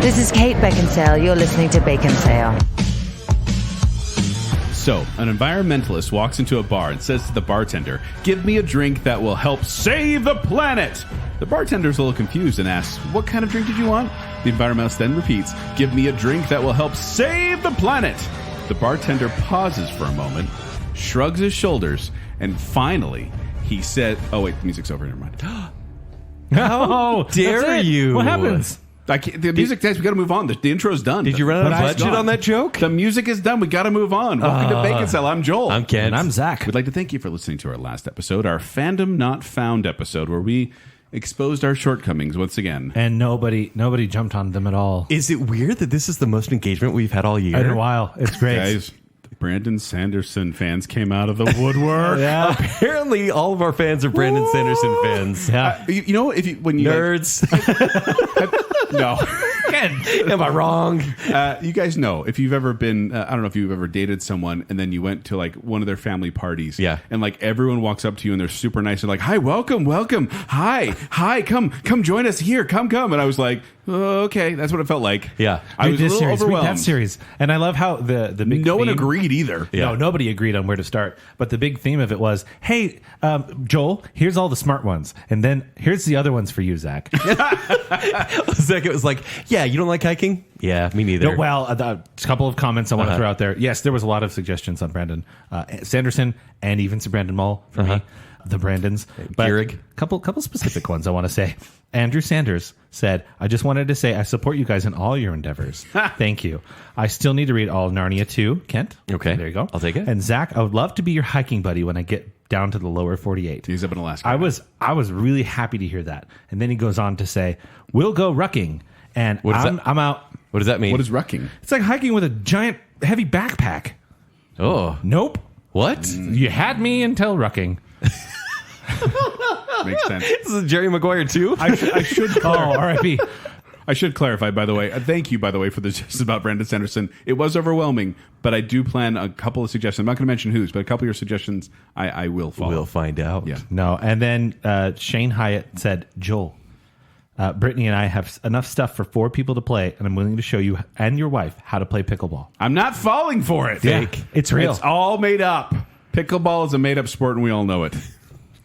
This is Kate Baconsale. You're listening to Baconsale. So, an environmentalist walks into a bar and says to the bartender, "Give me a drink that will help save the planet." The bartender's a little confused and asks, "What kind of drink did you want?" The environmentalist then repeats, "Give me a drink that will help save the planet." The bartender pauses for a moment, shrugs his shoulders, and finally, he said, "Oh wait, the music's over, never mind." How dare you? What happens? The music says we got to move on. The intro's done. Did you run out of budget on that joke? The music is done. We got to move on. Welcome to Baconsale. I'm Joel. I'm Ken. And I'm Zach. We'd like to thank you for listening to our last episode, our Fandom Not Found episode, where we exposed our shortcomings once again. And nobody jumped on them at all. Is it weird that this is the most engagement we've had all year? In a while. It's great. Guys, Brandon Sanderson fans came out of the woodwork. Yeah. Apparently, all of our fans are Brandon Sanderson fans. Yeah. You know, when you Nerds. no. Am I wrong? You guys know, if you've ever been, I don't know if you've ever dated someone and then you went to like one of their family parties. Yeah. And like everyone walks up to you and they're super nice. They're like, "Hi, welcome. Hi, come join us here. Come. And I was like, oh, okay. That's what it felt like. Yeah. I was a little overwhelmed. That series. And I love how the big No one theme- agreed either. Yeah. No, nobody agreed on where to start. But the big theme of it was, hey, Joel, here's all the smart ones. And then here's the other ones for you, Zach. Zach, it was like, yeah, you don't like hiking? Yeah, me neither. No, well, a couple of comments I want to throw out there. Yes, there was a lot of suggestions on Brandon Sanderson and even some Brandon Mull for me, the Brandons. But Gehrig. Couple specific ones I want to say. Andrew Sanders said, "I just wanted to say I support you guys in all your endeavors. Thank you. I still need to read all of Narnia too, Kent." Okay. There you go. I'll take it. And Zach, I would love to be your hiking buddy when I get down to the lower 48. He's up in Alaska. I was really happy to hear that. And then he goes on to say, "We'll go rucking." And What is that? I'm out. What does that mean? What is rucking? It's like hiking with a giant, heavy backpack. Oh. Nope. What? You had me until rucking. Makes sense. This is Jerry Maguire too? I should Oh, R.I.P. I should clarify, by the way. Thank you, by the way, for the suggestions about Brandon Sanderson. It was overwhelming, but I do plan a couple of suggestions. I'm not going to mention whose, but a couple of your suggestions I will follow. We'll find out. Yeah. No. And then Shane Hyatt said, "Joel, Brittany and I have enough stuff for 4 people to play, and I'm willing to show you and your wife how to play pickleball." I'm not falling for it. Fake. It's real. It's all made up. Pickleball is a made up sport, and we all know it.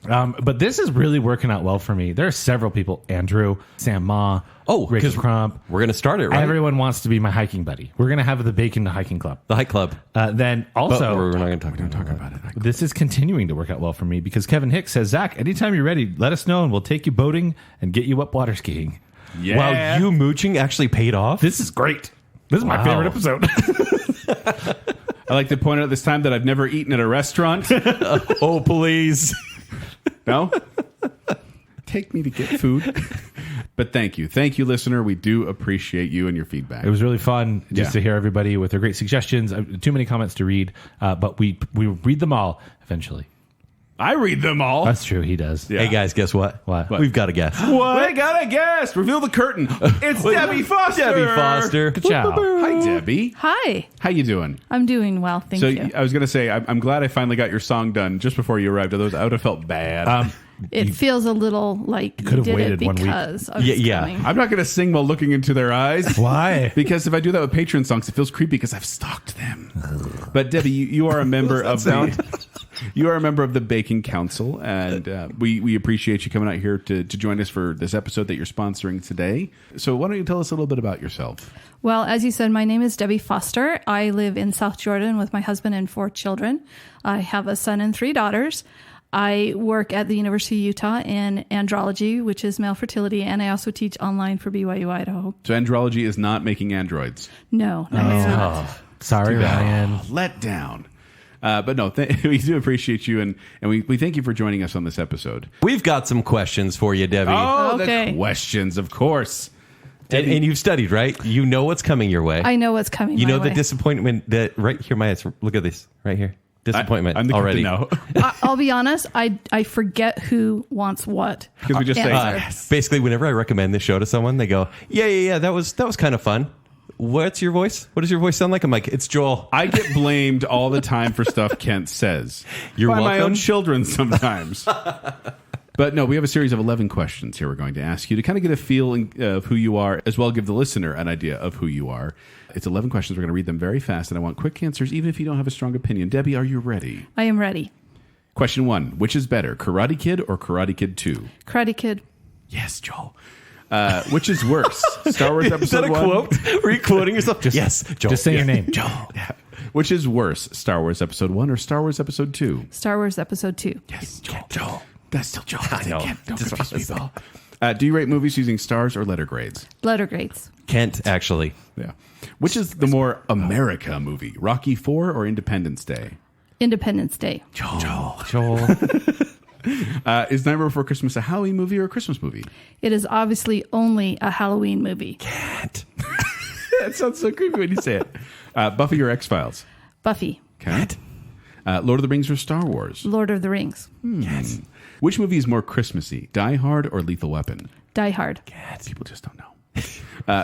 But this is really working out well for me. There are several people, Andrew, Sam Ma, Ricky 'cause Crump. We're going to start it, right? Everyone wants to be my hiking buddy. We're going to have the Bacon Hiking Club. The hike club. Then But also, we're not going to talk about it. this is continuing to work out well for me because Kevin Hicks says, "Zach, anytime you're ready, let us know and we'll take you boating and get you up water skiing." Yeah. Wow, you mooching actually paid off? This is great. This is my Wow. favorite episode. I like to point out this time that I've never eaten at a restaurant. Oh, please. No? Take me to get food. But thank you. Thank you, listener. We do appreciate you and your feedback. It was really fun just Yeah. to hear everybody with their great suggestions. Too many comments to read, but we read them all eventually. I read them all. That's true. He does. Yeah. Hey, guys, guess what? What? We've got a guest. What? I got a guest. Reveal the curtain. It's Debbie Foster. Debbie Foster. Ciao. Hi, Debbie. Hi, How you doing? I'm doing well, thank So you. I was going to say, I'm glad I finally got your song done just before you arrived. Otherwise, I would have felt bad. It feels a little like you could've did it waited 1 week. because I was Yeah. coming. I'm not going to sing while looking into their eyes. Why? Because if I do that with Patreon songs, it feels creepy because I've stalked them. But Debbie, you are a member of you are a member of the Bacon Council, and we appreciate you coming out here to join us for this episode that you're sponsoring today. So why don't you tell us a little bit about yourself? Well, as you said, my name is Debbie Foster. I live in South Jordan with my husband and 4 children. I have a son and 3 daughters. I work at the University of Utah in andrology, which is male fertility, and I also teach online for BYU Idaho. So andrology is not making androids. No, it's not. Sorry, Ryan. Let down. But no, we do appreciate you, and we thank you for joining us on this episode. We've got some questions for you, Debbie. Oh, Okay. the questions, of course. And you've studied, right? You know what's coming your way. I know what's coming. You my know the way. disappointment that right here, my eyes. Look at this right here. Disappointment I'm the already. No, I'll be honest. I forget who wants what. because we just say Answer. Basically, whenever I recommend this show to someone, they go, "Yeah, that was kind of fun." What's your voice? What does your voice sound like? I'm like, it's Joel. I get blamed all the time for stuff Kent says. You're by my welcome. own children sometimes. But no, we have a series of 11 questions here we're going to ask you to kind of get a feeling of who you are, as well give the listener an idea of who you are. It's 11 questions. We're going to read them very fast, and I want quick answers, even if you don't have a strong opinion. Debbie, are you ready? I am ready. Question 1. Which is better, Karate Kid or Karate Kid 2? Karate Kid. Yes, Joel. Which is worse, Star Wars Episode Is that a 1? quote? Were you quoting yourself? Yes, Joel. Just say your name. Joel. Yeah. Which is worse, Star Wars Episode 1 or Star Wars Episode 2? Star Wars Episode 2. Yes, Joel. That's still Joel. I know. Don't Just confuse honest. people. Do you rate movies using stars or letter grades? Letter grades. Kent, actually. Yeah. Which is the more America movie, Rocky 4 or Independence Day? Independence Day. Joel. Is Nightmare Before Christmas a Halloween movie or a Christmas movie? It is obviously only a Halloween movie. Kent. That sounds so creepy when you say it. Buffy or X-Files? Buffy. Okay. Lord of the Rings or Star Wars? Lord of the Rings. Yes. Which movie is more Christmassy, Die Hard or Lethal Weapon? Die Hard. People just don't know.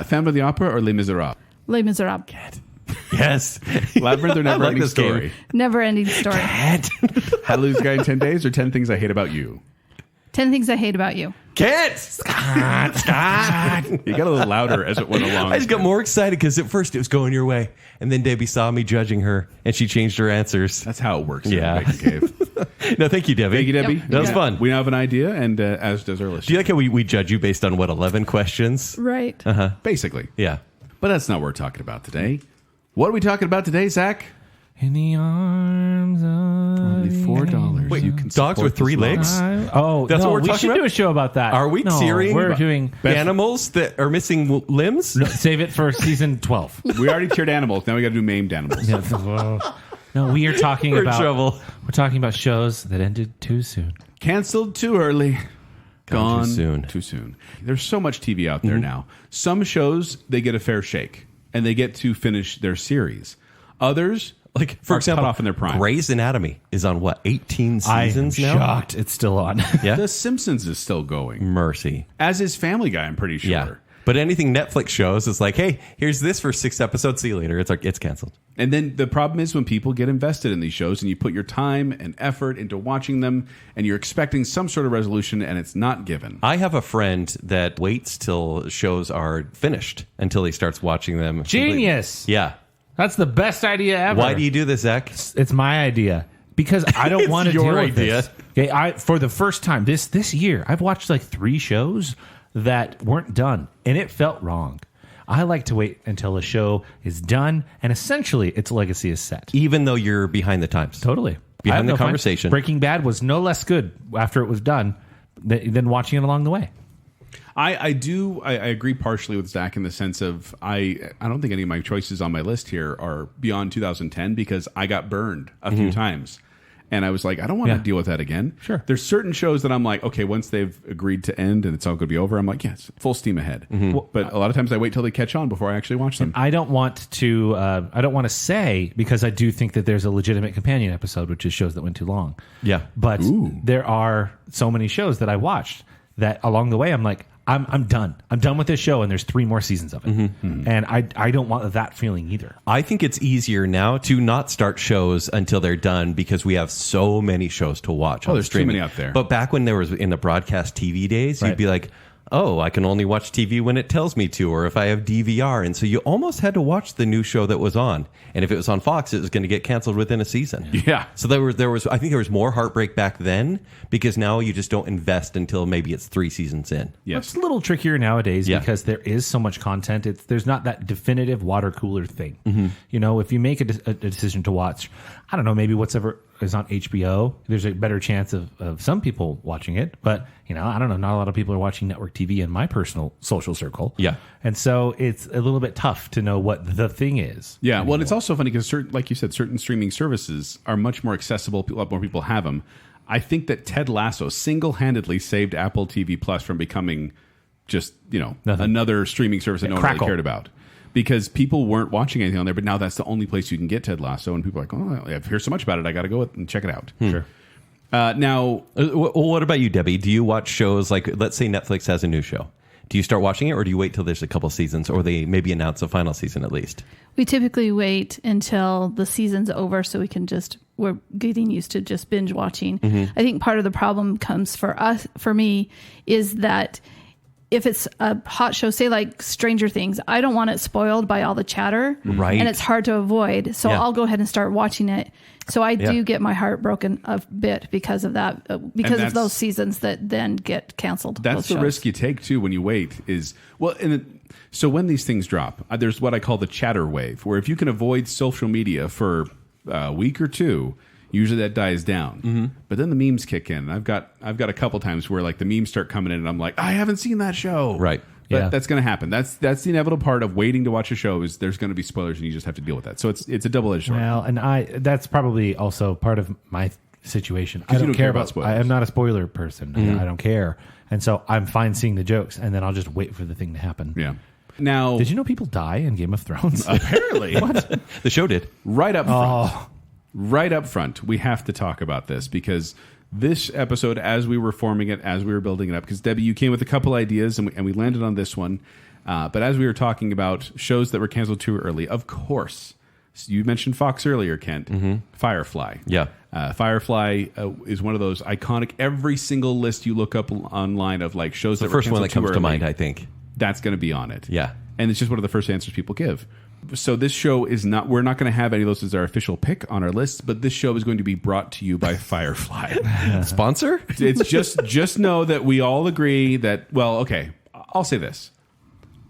Phantom of the Opera or Les Miserables? Les Miserables. Yes. Labyrinth or Never like Ending this game. Story? Never ending story. Kent. How to Lose a Guy in 10 Days or 10 Things I Hate About You? 10 Things I Hate About You. Kent. Scott. You got a little louder as it went along. I just got more excited because at first it was going your way. And then Debbie saw me judging her and she changed her answers. That's how it works. Yeah. In the Bacon Cave. No, thank you, Debbie. Thank you, Debbie. Yep. That was fun. We now have an idea, and as does our Do you listeners. like how we judge you based on what, 11 questions? Right. Basically. Yeah. But that's not what we're talking about today. What are we talking about today, Zach? In the arms of Only $4. Wait, you can dogs support with 3 this legs? Oh, That's no, what we're we talking should about? do a show about that. Are we no, tearing We're doing. animals that are missing limbs? No, save it for season 12. We already tiered animals. Now we got to do maimed animals. No, we are talking We're in about. trouble. We're talking about shows that ended too soon. Canceled too early. Gone too soon. Too soon. There's so much TV out there now. Some shows, they get a fair shake, and they get to finish their series. Others, Like, for are example, cut off in their prime. Grey's Anatomy is on what, 18 seasons I'm now? shocked it's still on. Yeah. The Simpsons is still going, Mercy. as is Family Guy, I'm pretty sure. Yeah. But anything Netflix shows is like, hey, here's this for 6 episodes. See you later. It's like, it's canceled. And then the problem is when people get invested in these shows and you put your time and effort into watching them and you're expecting some sort of resolution and it's not given. I have a friend that waits till shows are finished until he starts watching them. Genius. Yeah. That's the best idea ever. Why do you do this, Zach? It's my idea because I don't It's want to your deal with idea. this. Okay, for the first time this year, I've watched like 3 shows that weren't done, and it felt wrong. I like to wait until a show is done, and essentially its legacy is set. Even though you're behind the times. Totally. Behind I have the no fun. conversation. Breaking Bad was no less good after it was done than watching it along the way. I agree partially with Zach in the sense of I don't think any of my choices on my list here are beyond 2010 because I got burned a few times. And I was like, I don't want to Yeah. deal with that again. Sure. There's certain shows that I'm like, okay, once they've agreed to end and it's all going to be over, I'm like, yes, full steam ahead. But a lot of times I wait till they catch on before I actually watch them. I don't want to say, because I do think that there's a legitimate companion episode, which is shows that went too long. Yeah. But there are so many shows that I watched that along the way I'm like, I'm done. I'm done with this show, and there's 3 more seasons of it. And I don't want that feeling either. I think it's easier now to not start shows until they're done because we have so many shows to watch. Oh, on there's too streaming. many out there. But back when there was in the broadcast TV days, Right. you'd be like, oh, I can only watch TV when it tells me to, or if I have DVR. And so you almost had to watch the new show that was on. And if it was on Fox, it was going to get canceled within a season. Yeah. So there was I think there was more heartbreak back then because now you just don't invest until maybe it's 3 seasons in. Yes. It's a little trickier nowadays Yeah. because there is so much content. There's not that definitive water cooler thing. You know, if you make a decision to watch, I don't know, maybe whatever is on HBO, there's a better chance of some people watching it. But, you know, I don't know, not a lot of people are watching network TV in my personal social circle. Yeah. And so it's a little bit tough to know what the thing is. Yeah, well, it's also funny because, like you said, certain streaming services are much more accessible. A lot more people have them. I think that Ted Lasso single-handedly saved Apple TV Plus from becoming just, Nothing. another streaming service that no one really Crackle. cared about. Because people weren't watching anything on there, but now that's the only place you can get Ted Lasso, and people are like, oh, I've heard so much about it, I got to go and check it out. Sure. Now, Well, what about you, Debbie? Do you watch shows like, let's say Netflix has a new show? Do you start watching it, or do you wait till there's a couple seasons, or they maybe announce a final season at least? We typically wait until the season's over so we're getting used to just binge watching. I think part of the problem comes for me, is that if it's a hot show, say like Stranger Things, I don't want it spoiled by all the chatter. Right. And it's hard to avoid. So I'll go ahead and start watching it. So I do get my heart broken a bit because of that, because of those seasons that then get canceled. That's the risk you take too when you wait so when these things drop, there's what I call the chatter wave, where if you can avoid social media for a week or two, usually that dies down. But then the memes kick in. I've got a couple times where like the memes start coming in and I'm like, I haven't seen that show. Right. But that's going to happen. That's the inevitable part of waiting to watch a show, is there's going to be spoilers and you just have to deal with that. So it's a double-edged sword. Well, and that's probably also part of my situation. I don't care about spoilers. I am not a spoiler person. I don't care. And so I'm fine seeing the jokes, and then I'll just wait for the thing to happen. Yeah. Now, did you know people die in Game of Thrones? Apparently. What? The show did. Right up front. Right up front, we have to talk about this, because this episode, as we were forming it, as we were building it up, because Debbie, you came with a couple ideas and we landed on this one. But as we were talking about shows that were canceled too early, of course, you mentioned Fox earlier, Kent. Firefly. Yeah. Firefly is one of those iconic, every single list you look up online of like shows that were First one canceled that comes too to early, mind, I think. that's going to be on it. Yeah. And it's just one of the first answers people give. So this show is not, we're not going to have any of those as our official pick on our list, but this show is going to be brought to you by Firefly. Sponsor? It's just know that we all agree that, well, okay, I'll say this.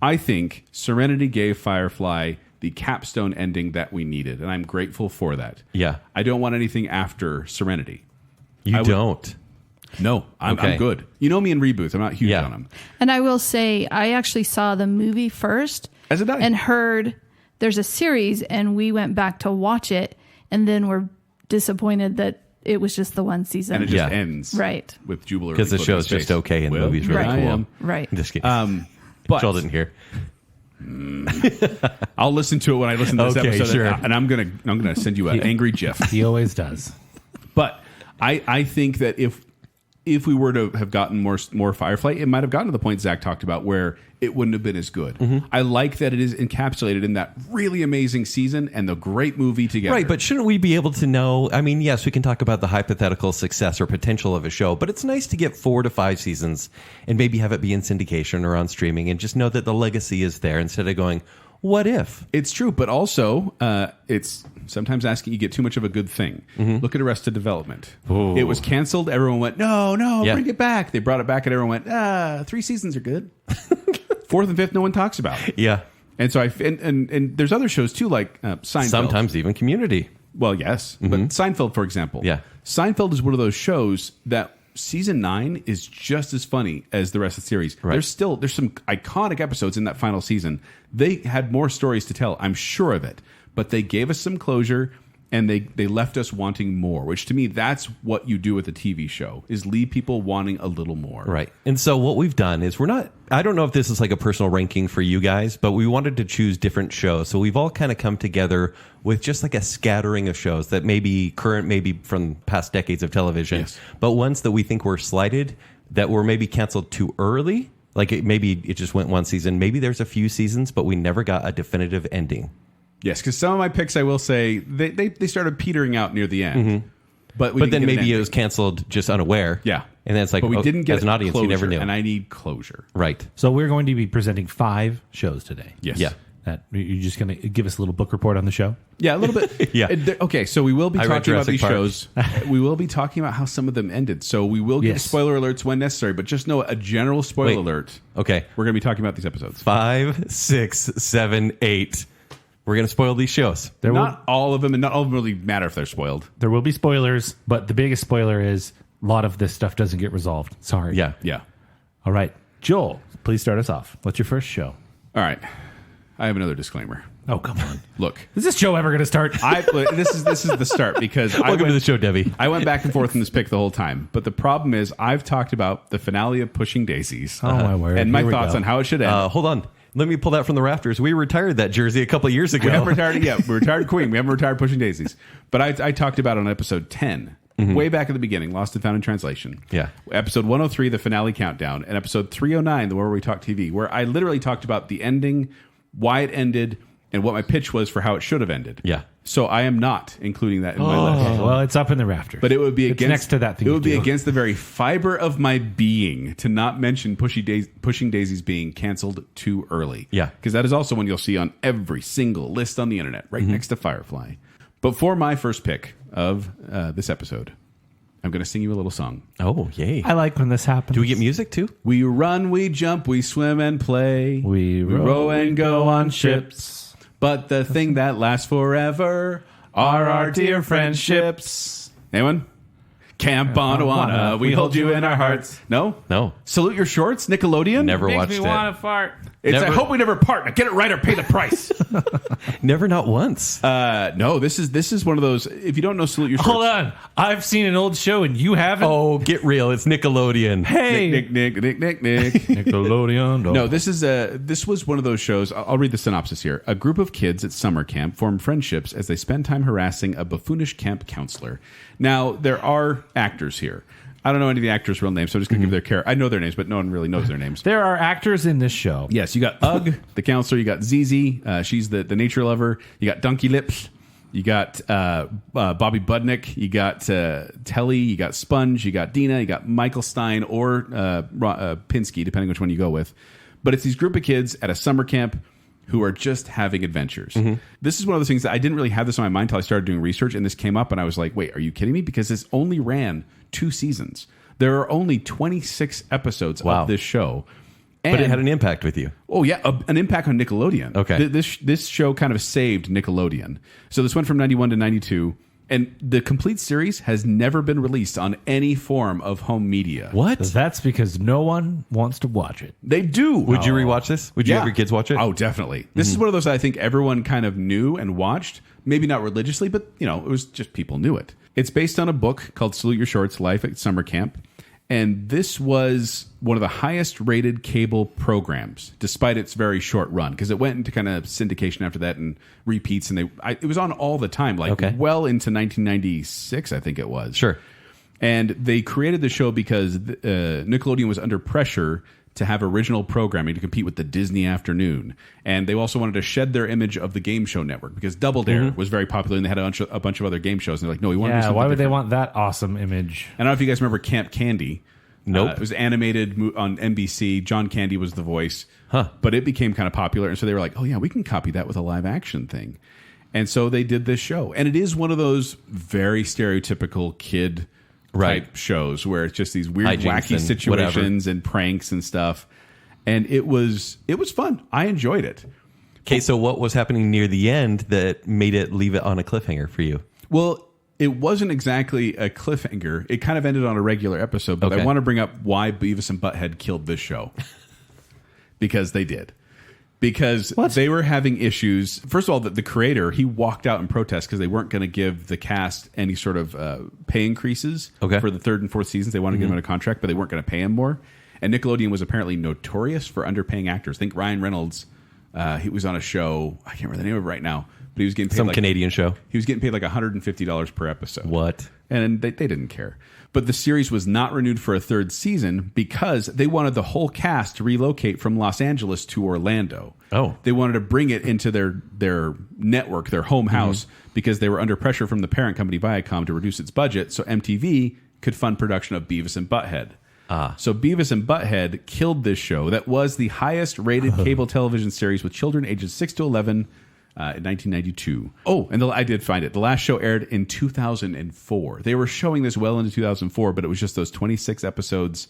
I think Serenity gave Firefly the capstone ending that we needed, and I'm grateful for that. Yeah. I don't want anything after Serenity. You don't? No, I'm Okay. good. You know me in reboots. I'm not huge on them. And I will say, I actually saw the movie first As did I. and heard there's a series, and we went back to watch it, and then we're disappointed that it was just the one season. And it just Yeah. ends Right. with Jubilee. Because the show's just okay and the movie's really Right. cool. I am. Right. Just kidding. But Joel didn't hear. I'll listen to it when I listen to this Okay, episode, sure. and I'm gonna send you an angry GIF. He always does. But I think that if we were to have gotten more Firefly, it might have gotten to the point Zach talked about where it wouldn't have been as good. I like that it is encapsulated in that really amazing season and the great movie together. Right, but shouldn't we be able to know? I mean, yes, we can talk about the hypothetical success or potential of a show, but it's nice to get 4 to 5 seasons and maybe have it be in syndication or on streaming and just know that the legacy is there instead of going, what if? It's true, but also it's sometimes asking you get too much of a good thing. Look at Arrested Development. Ooh. It was canceled. Everyone went, no, Yeah. bring it back. They brought it back, and everyone went, 3 seasons are good. 4th and 5th, no one talks about. Yeah. And so and there's other shows too, like Seinfeld. Sometimes even Community. Well, yes, but Seinfeld, for example. Yeah. Seinfeld is one of those shows that season 9 is just as funny as the rest of the series. Right. There's some iconic episodes in that final season. They had more stories to tell, I'm sure of it, but they gave us some closure, and they left us wanting more, which to me, that's what you do with a TV show, is leave people wanting a little more. Right. And so what we've done is I don't know if this is like a personal ranking for you guys, but we wanted to choose different shows. So we've all kind of come together with just like a scattering of shows that may be current, maybe from past decades of television, Yes. but ones that we think were slighted, that were maybe canceled too early. Like maybe it just went one season. Maybe there's a few seasons, but we never got a definitive ending. Yes, because some of my picks, I will say, they started petering out near the end. But then maybe it was canceled just unaware. Yeah. And then it's like, but we didn't get as an audience, closure, you never knew. and I need closure. Right. So we're going to be presenting 5 shows today. Yes. Yeah. You're just going to give us a little book report on the show? Yeah, a little bit. Yeah. Okay, so we will be I read talking about Jurassic these Park. shows. We will be talking about how some of them ended. So we will give Yes. spoiler alerts when necessary, but just know a general spoiler Wait. alert. Okay. We're going to be talking about these episodes. 5, 6, 7, 8. We're going to spoil these shows. Not all of them, and not all of them really matter if they're spoiled. There will be spoilers, but the biggest spoiler is a lot of this stuff doesn't get resolved. Sorry. Yeah. Yeah. All right. Joel, please start us off. What's your first show? All right. I have another disclaimer. Oh, come on. Look, Is this show ever going to start? this is the start, because Welcome to the show, Debbie. I went back and forth in this pick the whole time. But the problem is I've talked about the finale of Pushing Daisies. Oh, my word. And my Here we thoughts go. on how it should end. Hold on. Let me pull that from the rafters. We retired that jersey a couple of years ago. We haven't retired it yet. We retired Queen. We haven't retired Pushing Daisies. But I talked about on episode 10 way back at the beginning, Lost and Found in Translation. Yeah. Episode 103, the finale countdown, and episode 309, the one where we talk TV, where I literally talked about the ending, why it ended, and what my pitch was for how it should have ended. Yeah. So I am not including that in my list. Well, it's up in the rafters. But it would be against next to that thing. It would be against the very fiber of my being to not mention Pushing Daisies being canceled too early. Yeah. Because that is also one you'll see on every single list on the internet, right next to Firefly. But for my first pick of this episode, I'm going to sing you a little song. Oh, yay. I like when this happens. Do we get music too? We run, we jump, we swim and play. We row and go on ships. But the thing that lasts forever are our dear friendships. Anyone? Camp Bonawana, we hold you in our hearts. No? No. Salute Your Shorts, Nickelodeon? Never watched it. fart. It's I Never- hope we never part. Now get it right or pay the price. Never, not once. No, this is one of those. If you don't know Salute Your Shorts. Hold on. I've seen an old show and you haven't. Oh, get real. It's Nickelodeon. Hey. Nick. Nickelodeon. No, this was one of those shows. I'll read the synopsis here. A group of kids at summer camp form friendships as they spend time harassing a buffoonish camp counselor. Now, there are actors here. I don't know any of the actors' real names, so I'm just going to give their character. I know their names, but no one really knows their names. There are actors in this show. Yes, you got Ugg, the counselor. You got Zizi. She's the nature lover. You got Donkey Lips. You got Bobby Budnick. You got Telly. You got Sponge. You got Dina. You got Michael Stein or Pinsky, depending which one you go with. But it's these group of kids at a summer camp who are just having adventures. This is one of those things that I didn't really have this on my mind until I started doing research, and this came up, and I was like, wait, are you kidding me? Because this only ran 2 seasons. There are only 26 episodes of this show. But it had an impact with you. Oh, yeah, an impact on Nickelodeon. Okay. This show kind of saved Nickelodeon. So this went from 91 to 92, and the complete series has never been released on any form of home media. What? That's because no one wants to watch it. They do. Would you rewatch this? Would you have your kids watch it? Oh, definitely. This is one of those I think everyone kind of knew and watched. Maybe not religiously, but it was just people knew it. It's based on a book called Salute Your Shorts, Life at Summer Camp. And this was one of the highest rated cable programs, despite its very short run, because it went into kind of syndication after that and repeats. And it was on all the time, well into 1996, I think it was. Sure. And they created the show because Nickelodeon was under pressure to have original programming to compete with the Disney Afternoon. And they also wanted to shed their image of the game show network because Double Dare was very popular and they had a bunch of other game shows. And they're like, no, we want to do something why would different. they want that awesome image? I don't know if you guys remember Camp Candy. Nope. It was animated on NBC. John Candy was the voice. Huh. But it became kind of popular. And so they were like, oh, yeah, we can copy that with a live action thing. And so they did this show. And it is one of those very stereotypical kid type shows where it's just these weird, Hijinks wacky and situations and pranks and stuff. And it was fun. I enjoyed it. Okay, so what was happening near the end that made it leave it on a cliffhanger for you? Well, it wasn't exactly a cliffhanger. It kind of ended on a regular episode, but I want to bring up why Beavis and Butthead killed this show. Because they did. Because they were having issues. First of all, the creator, he walked out in protest because they weren't going to give the cast any sort of pay increases for the 3rd and 4th seasons. They wanted to give him a contract, but they weren't going to pay him more. And Nickelodeon was apparently notorious for underpaying actors. I think Ryan Reynolds, he was on a show, I can't remember the name of it right now, but he was getting paid Some Canadian show. He was getting paid like $150 per episode. What? And they didn't care. But the series was not renewed for a 3rd season because they wanted the whole cast to relocate from Los Angeles to Orlando. Oh. They wanted to bring it into their network, their home house, because they were under pressure from the parent company Viacom to reduce its budget so MTV could fund production of Beavis and Butthead. So Beavis and Butthead killed this show that was the highest rated cable television series with children ages 6 to 11 in 1992. Oh, and I did find it. The last show aired in 2004. They were showing this well into 2004, but it was just those 26 episodes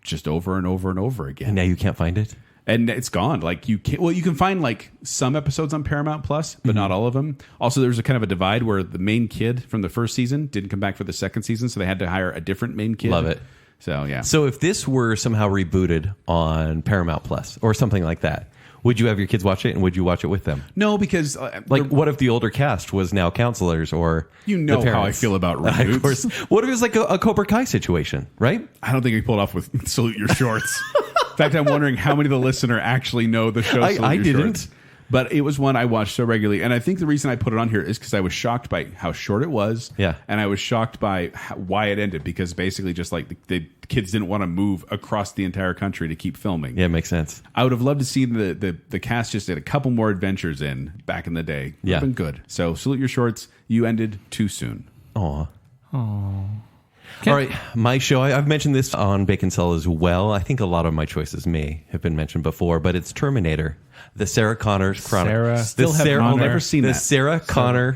just over and over and over again. And now you can't find it? And it's gone. Like you can find like some episodes on Paramount Plus, but not all of them. Also, there's a kind of a divide where the main kid from the first season didn't come back for the 2nd season, so they had to hire a different main kid. Love it. So, yeah. So if this were somehow rebooted on Paramount Plus or something like that, would you have your kids watch it and would you watch it with them? No, because... what if the older cast was now counselors or You know the parents? how I feel about reboots. Of course. What if it was like a Cobra Kai situation, right? I don't think we pulled off with Salute Your Shorts. In fact, I'm wondering how many of the listener actually know the show Salute I Your didn't. Shorts. But it was one I watched so regularly. And I think the reason I put it on here is because I was shocked by how short it was. Yeah. And I was shocked by why it ended, because basically just like the kids didn't want to move across the entire country to keep filming. Yeah, it makes sense. I would have loved to see the cast just did a couple more adventures in back in the day. Would have been good. So salute your shorts. You ended too soon. Aw. All right, my show. I've mentioned this on Baconsale as well. I think a lot of my choices may have been mentioned before, but it's Terminator, the Sarah Connor Chronicles. I've never seen that. Sarah Connor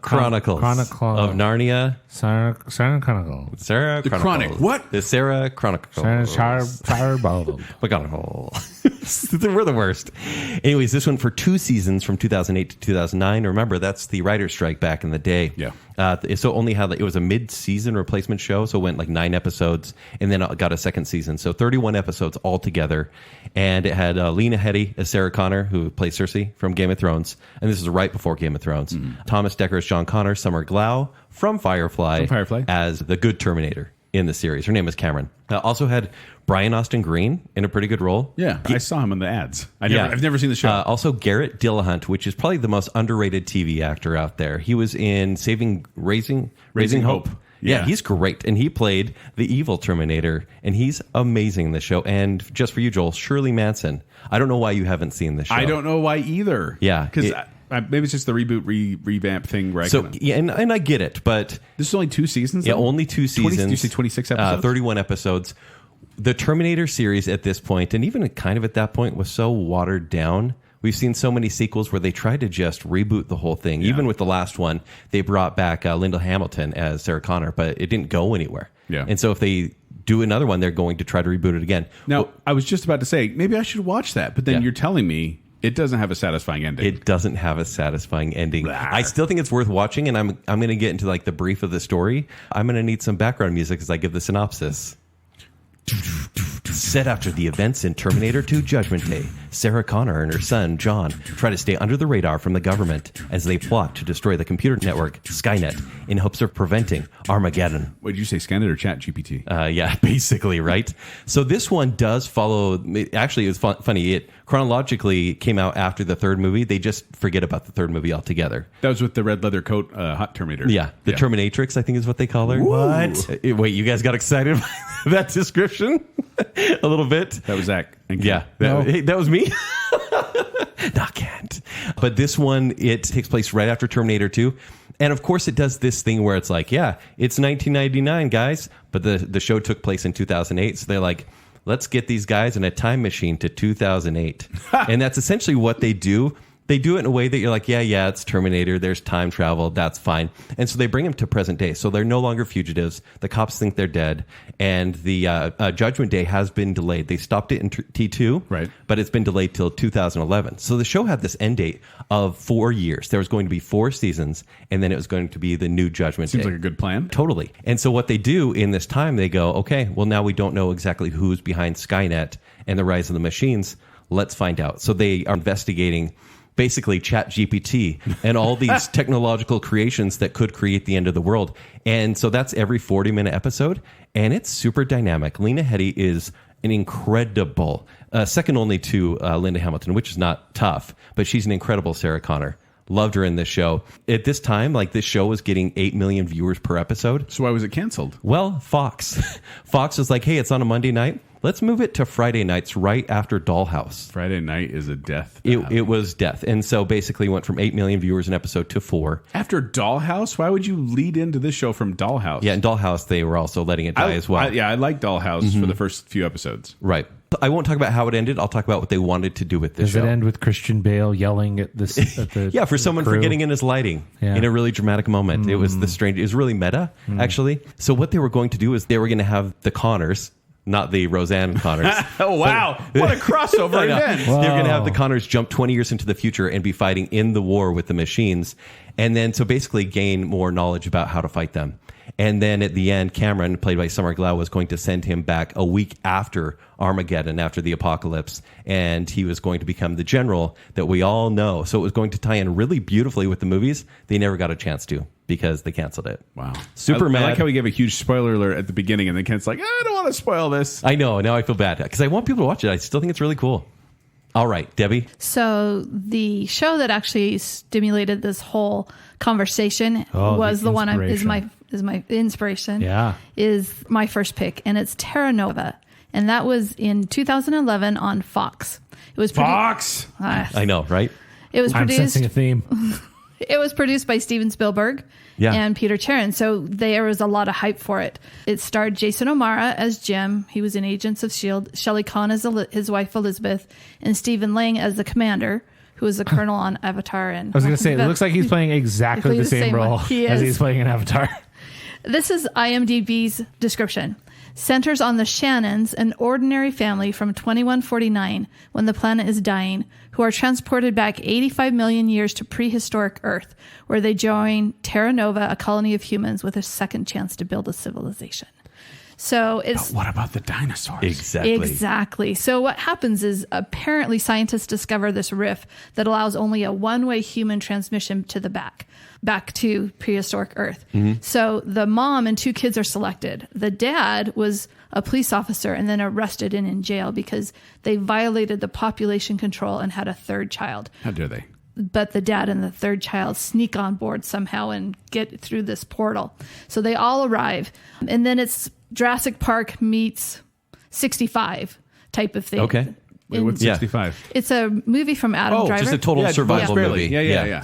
Chronicles of Narnia. Sarah Chronicle. Sarah The Chronicles. Chronic. What? The Sarah Chronicles. We're the worst. Anyways, this went for 2 seasons from 2008 to 2009. Remember, that's the writer's strike back in the day. Yeah. So only had it was a mid-season replacement show, so it went like 9 episodes, and then it got a second season. So 31 episodes altogether, and it had Lena Headey as Sarah Connor, who plays Cersei from Game of Thrones, and this is right before Game of Thrones. Thomas Dekker as John Connor, Summer Glau from Firefly as the good Terminator in the series. Her name is Cameron. Also had Brian Austin Green in a pretty good role. Yeah, I saw him in the ads. I've never seen the show. Also Garrett Dillahunt, which is probably the most underrated TV actor out there. He was in Raising Hope. Yeah, he's great. And he played the evil Terminator, and he's amazing in the show. And just for you, Joel, Shirley Manson. I don't know why you haven't seen this show. I don't know why either. Yeah. Because maybe it's just the reboot, revamp thing, right? So, yeah, and I get it, but... This is only 2 seasons? Yeah, only 2 seasons. Did you say 26 episodes? 31 episodes. The Terminator series at this point, and even kind of at that point, was so watered down. We've seen so many sequels where they tried to just reboot the whole thing. Yeah. Even with the last one, they brought back Linda Hamilton as Sarah Connor, but it didn't go anywhere. Yeah. And so if they do another one, they're going to try to reboot it again. Now, I was just about to say, maybe I should watch that, but then you're telling me it doesn't have a satisfying ending. It doesn't have a satisfying ending. Blah. I still think it's worth watching, and I'm going to get into like the brief of the story. I'm going to need some background music as I give the synopsis. Set after the events in Terminator 2 Judgment Day, Sarah Connor and her son, John, try to stay under the radar from the government as they plot to destroy the computer network, Skynet, in hopes of preventing Armageddon. What did you say, Skynet or ChatGPT? Yeah, basically, right? So this one does follow... Actually, it was funny. It chronologically came out after the third movie. They just forget about the third movie altogether. That was with the red leather coat, hot Terminator. Yeah, the Terminatrix, I think is what they call her. Ooh. What? Wait, you guys got excited by that description? A little bit. That was Zach. Yeah, that was me. No, I can't. But this one, it takes place right after Terminator 2. And of course, it does this thing where it's like, yeah, it's 1999, guys. But the show took place in 2008. So they're like, let's get these guys in a time machine to 2008. And that's essentially what they do. They do it in a way that you're like, yeah, it's Terminator. There's time travel. That's fine. And so they bring them to present day. So they're no longer fugitives. The cops think they're dead. And the Judgment Day has been delayed. They stopped it in T2, right? But it's been delayed till 2011. So the show had this end date of 4 years. There was going to be 4 seasons, and then it was going to be the new Judgment Day. Seems like a good plan. Totally. And so what they do in this time, they go, okay, well, now we don't know exactly who's behind Skynet and the rise of the machines. Let's find out. So they are investigating basically ChatGPT and all these technological creations that could create the end of the world. And so that's every 40-minute episode, and it's super dynamic. Lena Headey is an incredible, second only to Linda Hamilton, which is not tough, but she's an incredible Sarah Connor. Loved her in this show. At this time, like, this show was getting 8 million viewers per episode. So why was it canceled? Well, Fox was like, hey, it's on a Monday night. Let's move it to Friday nights right after Dollhouse. Friday night is a death. It was death. And so basically went from 8 million viewers an episode to 4. After Dollhouse? Why would you lead into this show from Dollhouse? Yeah, in Dollhouse, they were also letting it die as well. I like Dollhouse for the first few episodes. Right. I won't talk about how it ended. I'll talk about what they wanted to do with this show. Does it end with Christian Bale yelling at the yeah, for someone forgetting in his lighting in a really dramatic moment. It was it was really meta, actually. So what they were going to do is they were going to have the Connors, not the Roseanne Connors. Oh, wow. What a crossover event. Wow. They're going to have the Connors jump 20 years into the future and be fighting in the war with the machines. And then so basically gain more knowledge about how to fight them. And then at the end, Cameron, played by Summer Glau, was going to send him back a week after Armageddon, after the apocalypse. And he was going to become the general that we all know. So it was going to tie in really beautifully with the movies. They never got a chance to because they canceled it. Wow. Super mad. I like how we gave a huge spoiler alert at the beginning and then Kent's like, I don't want to spoil this. I know. Now I feel bad because I want people to watch it. I still think it's really cool. All right, Debbie. So the show that actually stimulated this whole conversation was the one is my inspiration. Yeah. Is my first pick, and it's Terra Nova, and that was in 2011 on Fox. It was Fox. I know, right? It was I'm produced. sensing a theme. It was produced by Steven Spielberg and Peter Charon, so there was a lot of hype for it. It starred Jason O'Mara as Jim. He was in Agents of S.H.I.E.L.D., Shelley Kahn as his wife Elizabeth, and Stephen Lang as the commander, who was the colonel on Avatar. And I was going to say, it looks like he's playing exactly the same role as he's playing in Avatar. This is IMDb's description. Centers on the Shannons, an ordinary family from 2149, when the planet is dying, who are transported back 85 million years to prehistoric Earth, where they join Terra Nova, a colony of humans with a second chance to build a civilization. So it's... But what about the dinosaurs? Exactly. So what happens is apparently scientists discover this rift that allows only a one-way human transmission to the back to prehistoric Earth. Mm-hmm. So the mom and 2 kids are selected. The dad was a police officer and then arrested and in jail because they violated the population control and had a 3rd child. How dare they? But the dad and the 3rd child sneak on board somehow and get through this portal. So they all arrive. And then it's Jurassic Park meets 65 type of thing. Okay. Wait, what's 65? It's a movie from Adam Driver. Just a total survival movie. Yeah.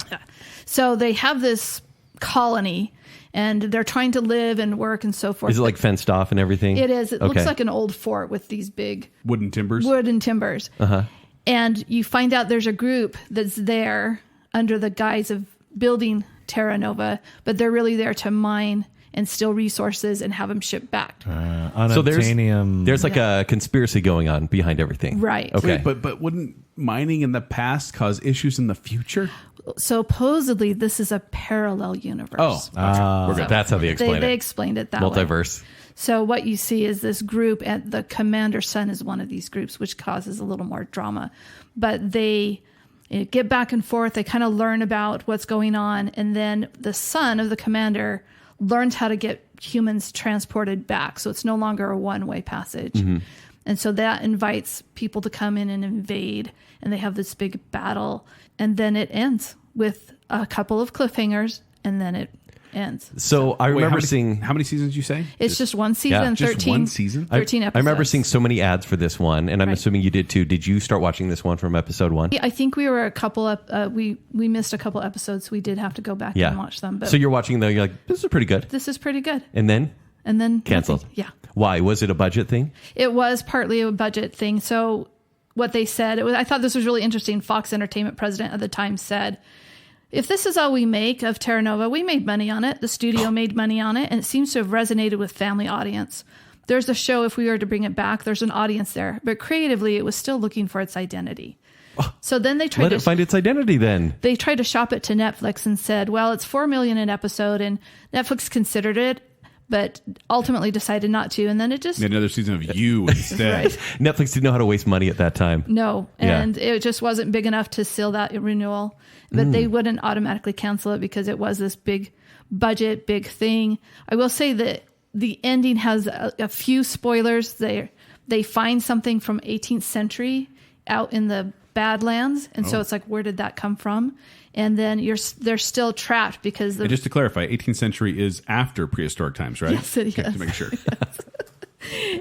So they have this colony and they're trying to live and work and so forth. Is it like fenced off and everything? It is. It looks like an old fort with these big wooden timbers. Uh-huh. And you find out there's a group that's there under the guise of building Terra Nova, but they're really there to mine and steal resources and have them shipped back. So there's like a conspiracy going on behind everything. Right. Okay. Wait, but wouldn't mining in the past cause issues in the future? Supposedly, this is a parallel universe. Oh, gotcha. We're good. That's how they explain it. They explained it that way. Multiverse. So what you see is this group, and the commander's son is one of these groups, which causes a little more drama. But they get back and forth. They kind of learn about what's going on. And then the son of the commander learns how to get humans transported back. So it's no longer a one-way passage. Mm-hmm. And so that invites people to come in and invade. And they have this big battle. And then it ends with a couple of cliffhangers. And then it ends. So I remember seeing... How many seasons did you say? It's just one season, 13. Just one season? 13 episodes. I remember seeing so many ads for this one, and I'm assuming you did too. Did you start watching this one from episode 1? Yeah, I think we were a couple of... we missed a couple episodes, so we did have to go back and watch them. But so you're watching, though, you're like, this is pretty good. This is pretty good. And then nothing. canceled. Yeah. Why? Was it a budget thing? It was partly a budget thing. So what they said, I thought this was really interesting. Fox Entertainment president at the time said, if this is all we make of Terra Nova, we made money on it. The studio made money on it, and it seems to have resonated with family audience. There's a show, if we were to bring it back, there's an audience there. But creatively, it was still looking for its identity. So then they tried to find its identity then. They tried to shop it to Netflix and said, well, it's $4 million an episode, and Netflix considered it, but ultimately decided not to. And then it just made another season of You instead. Right. Netflix didn't know how to waste money at that time. No. And it just wasn't big enough to seal that renewal. But they wouldn't automatically cancel it because it was this big budget, big thing. I will say that the ending has a few spoilers. They find something from 18th century out in the Badlands. And so it's like, where did that come from? And then they're still trapped because... And just to clarify, 18th century is after prehistoric times, right? Yes, it is. To make sure.